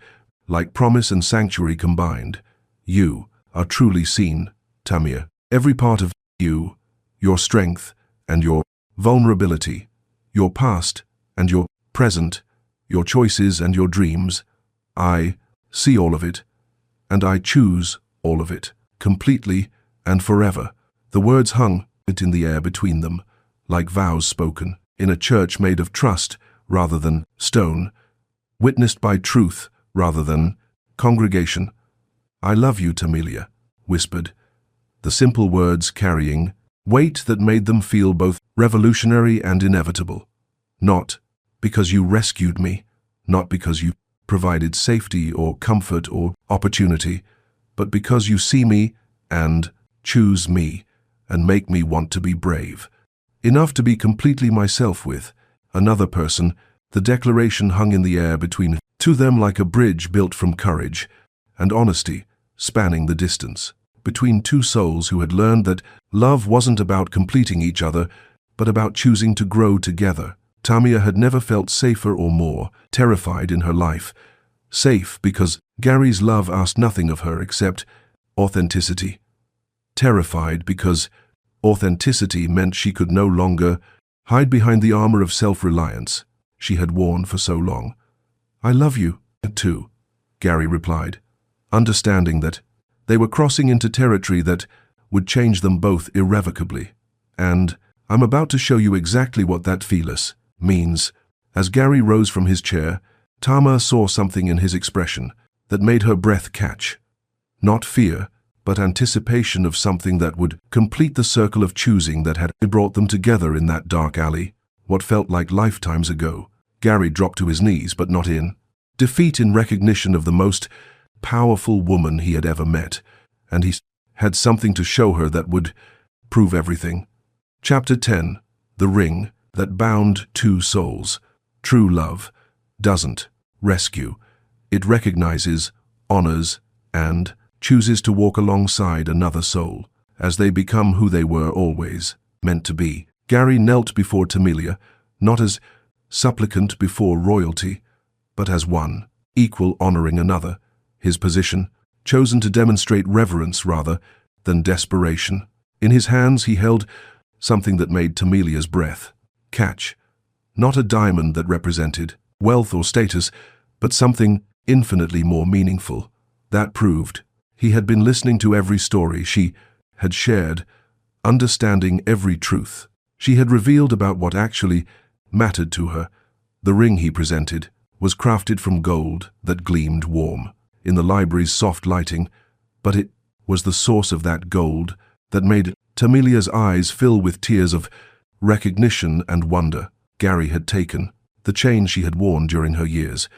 like promise and sanctuary combined. You are truly seen, Tamia. Every part of you, your strength and your vulnerability, your past and your present, your choices and your dreams. I see all of it, and I choose all of it, completely and forever. The words hung in the air between them, like vows spoken in a church made of trust rather than stone, witnessed by truth rather than congregation. I love you, Tamilia, whispered, the simple words carrying weight that made them feel both revolutionary and inevitable. Not because you rescued me, not because you provided safety or comfort or opportunity, but because you see me and choose me and make me want to be brave, enough to be completely myself with another person. The declaration hung in the air between to them like a bridge built from courage and honesty, spanning the distance between two souls who had learned that love wasn't about completing each other, but about choosing to grow together. Tamia had never felt safer or more terrified in her life. Safe because Gary's love asked nothing of her except authenticity. Terrified because authenticity meant she could no longer hide behind the armor of self-reliance she had worn for so long. "I love you, too," Gary replied, understanding that they were crossing into territory that would change them both irrevocably. "And I'm about to show you exactly what that feeless means." As Gary rose from his chair, Tama saw something in his expression that made her breath catch. Not fear, but anticipation of something that would complete the circle of choosing that had brought them together in that dark alley, what felt like lifetimes ago. Gary dropped to his knees, but not in defeat, in recognition of the most powerful woman he had ever met, and he had something to show her that would prove everything. Chapter 10. The Ring That Bound Two Souls. True love doesn't rescue. It recognizes, honors, and chooses to walk alongside another soul as they become who they were always meant to be. Gary knelt before Tamia, not as supplicant before royalty, but as one, equal honoring another, his position, chosen to demonstrate reverence rather than desperation. In his hands he held something that made Tamia's breath catch. Not a diamond that represented wealth or status, but something infinitely more meaningful. That proved he had been listening to every story she had shared, understanding every truth she had revealed about what actually mattered to her. The ring he presented was crafted from gold that gleamed warm in the library's soft lighting, but it was the source of that gold that made Tamia's eyes fill with tears of recognition and wonder. Gary had taken the chain she had worn during her years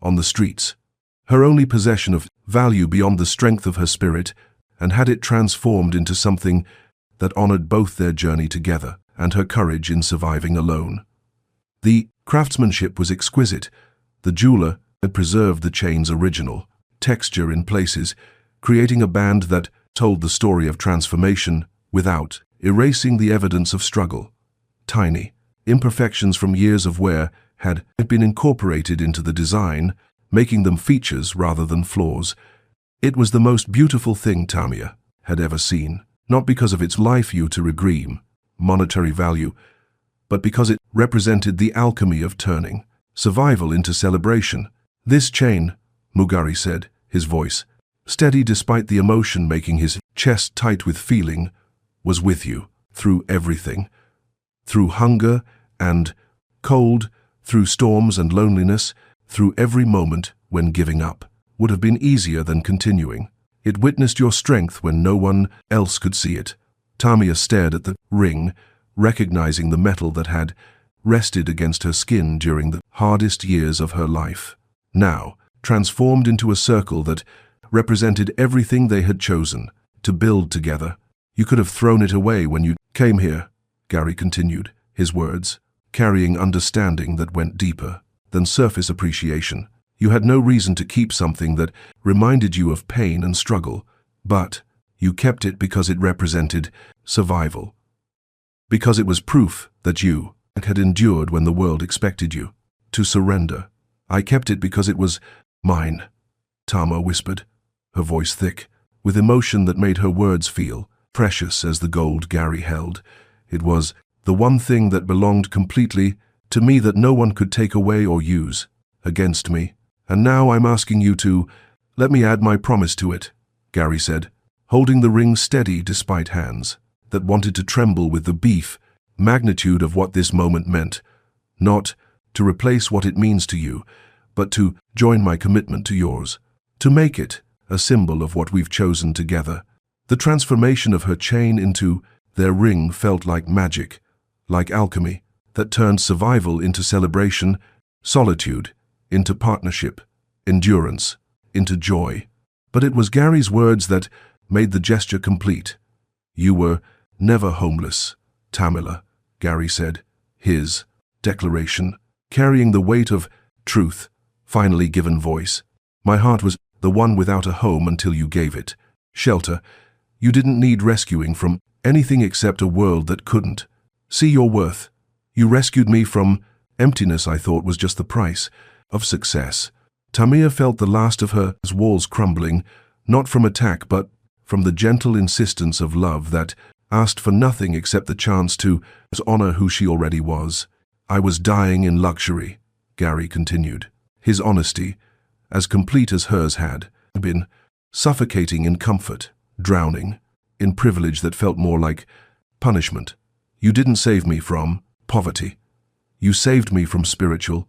on the streets, her only possession of value beyond the strength of her spirit, and had it transformed into something that honored both their journey together and her courage in surviving alone. The craftsmanship was exquisite. The jeweler had preserved the chain's original texture in places, creating a band that told the story of transformation without erasing the evidence of struggle. Tiny imperfections from years of wear had been incorporated into the design, making them features rather than flaws. It was the most beautiful thing Tamia had ever seen, not because of its life-to-regime monetary value, but because it represented the alchemy of turning survival into celebration. "This chain," Mugari said, his voice steady despite the emotion making his chest tight with feeling, "was with you through everything. Through hunger and cold, through storms and loneliness, through every moment when giving up would have been easier than continuing. It witnessed your strength when no one else could see it." Tamia stared at the ring, recognizing the metal that had rested against her skin during the hardest years of her life, now transformed into a circle that represented everything they had chosen to build together. "You could have thrown it away when you came here," Gary continued, his words carrying understanding that went deeper than surface appreciation. "You had no reason to keep something that reminded you of pain and struggle, but you kept it because it represented survival. Because it was proof that you had endured when the world expected you to surrender. I kept it because it was mine," Tama whispered, her voice thick, with emotion that made her words feel precious as the gold Gary held. "It was the one thing that belonged completely to me, that no one could take away or use against me. And now I'm asking you to let me add my promise to it," Gary said, holding the ring steady despite hands that wanted to tremble with the magnitude of what this moment meant. "Not to replace what it means to you, but to join my commitment to yours, to make it a symbol of what we've chosen together." The transformation of her chain into their ring felt like magic, like alchemy, that turned survival into celebration, solitude into partnership, endurance into joy. But it was Gary's words that made the gesture complete. "You were never homeless, Tamila," Gary said, his declaration carrying the weight of truth finally given voice. "My heart was the one without a home until you gave it shelter. You didn't need rescuing from anything except a world that couldn't see your worth. You rescued me from Emptiness, I thought, was just the price of success. Tamia felt the last of her walls crumbling, not from attack but from the gentle insistence of love that asked for nothing except the chance to honor who she already was. I was dying in luxury, Gary continued, his honesty, as complete as hers had been, suffocating in comfort, drowning in privilege that felt more like punishment. You didn't save me from poverty. You saved me from spiritual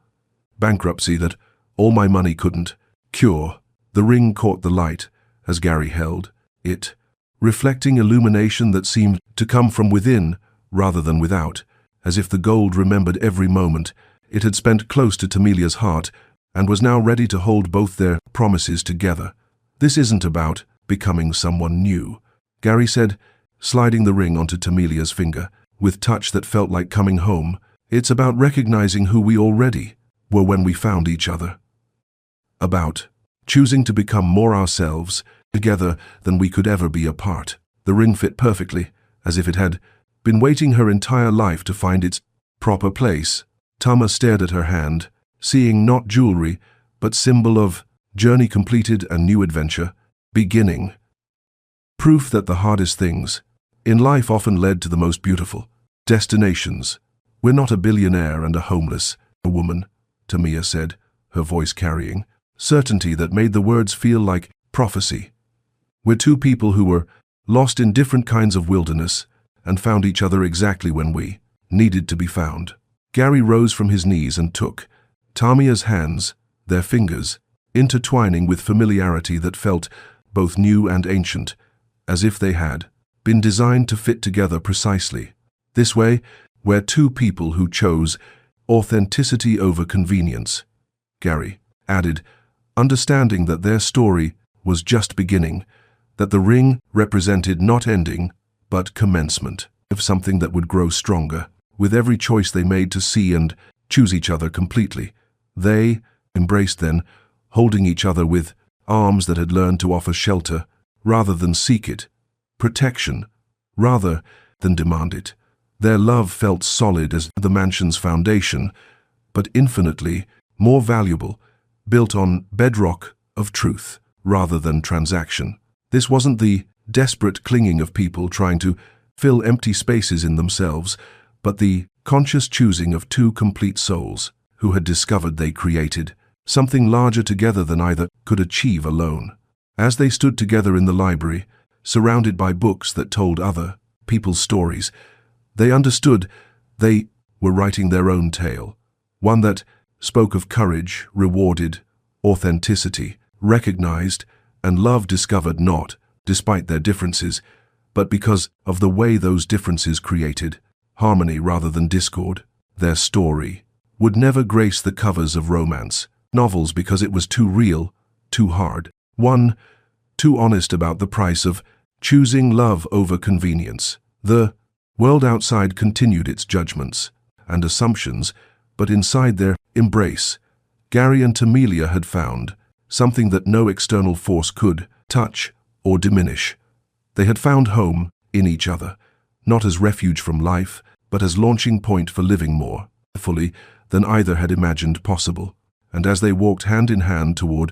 bankruptcy that all my money couldn't cure. The ring caught the light as Gary held it, reflecting illumination that seemed to come from within rather than without, as if the gold remembered every moment it had spent close to Tamilia's heart and was now ready to hold both their promises together. This isn't about becoming someone new, Gary said, sliding the ring onto Tamilia's finger with touch that felt like coming home. It's about recognizing who we already were when we found each other. About choosing to become more ourselves together than we could ever be apart. The ring fit perfectly, as if it had been waiting her entire life to find its proper place. Tama stared at her hand, seeing not jewelry, but symbol of journey completed and new adventure beginning. Proof that the hardest things in life often led to the most beautiful destinations. We're not a billionaire and a homeless woman, Tamia said, her voice carrying certainty that made the words feel like prophecy. We're two people who were lost in different kinds of wilderness and found each other exactly when we needed to be found. Gary rose from his knees and took Tamia's hands, their fingers intertwining with familiarity that felt both new and ancient, as if they had been designed to fit together precisely. This way, we're two people who chose authenticity over convenience, Gary added, understanding that their story was just beginning, that the ring represented not ending, but commencement of something that would grow stronger with every choice they made to see and choose each other completely. They embraced then, holding each other with arms that had learned to offer shelter rather than seek it, protection rather than demand it. Their love felt solid as the mansion's foundation, but infinitely more valuable, built on bedrock of truth rather than transaction. This wasn't the desperate clinging of people trying to fill empty spaces in themselves, but the conscious choosing of two complete souls who had discovered they created something larger together than either could achieve alone. As they stood together in the library, surrounded by books that told other people's stories, they understood they were writing their own tale, one that spoke of courage, rewarded authenticity, recognized and love discovered not despite their differences, but because of the way those differences created harmony rather than discord. Their story would never grace the covers of romance novels because it was too real, too hard, too honest about the price of choosing love over convenience. The world outside continued its judgments and assumptions, but inside their embrace, Gary and Tamilia had found something that no external force could touch or diminish. They had found home in each other, not as refuge from life, but as launching point for living more fully than either had imagined possible. And as they walked hand in hand toward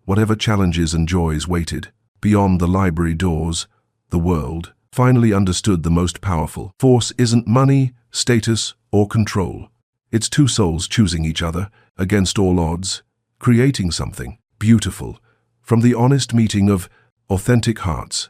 whatever challenges and joys waited beyond the library doors, the world finally understood the most powerful force isn't money, status, or control. It's two souls choosing each other against all odds, creating something beautiful from the honest meeting of authentic hearts.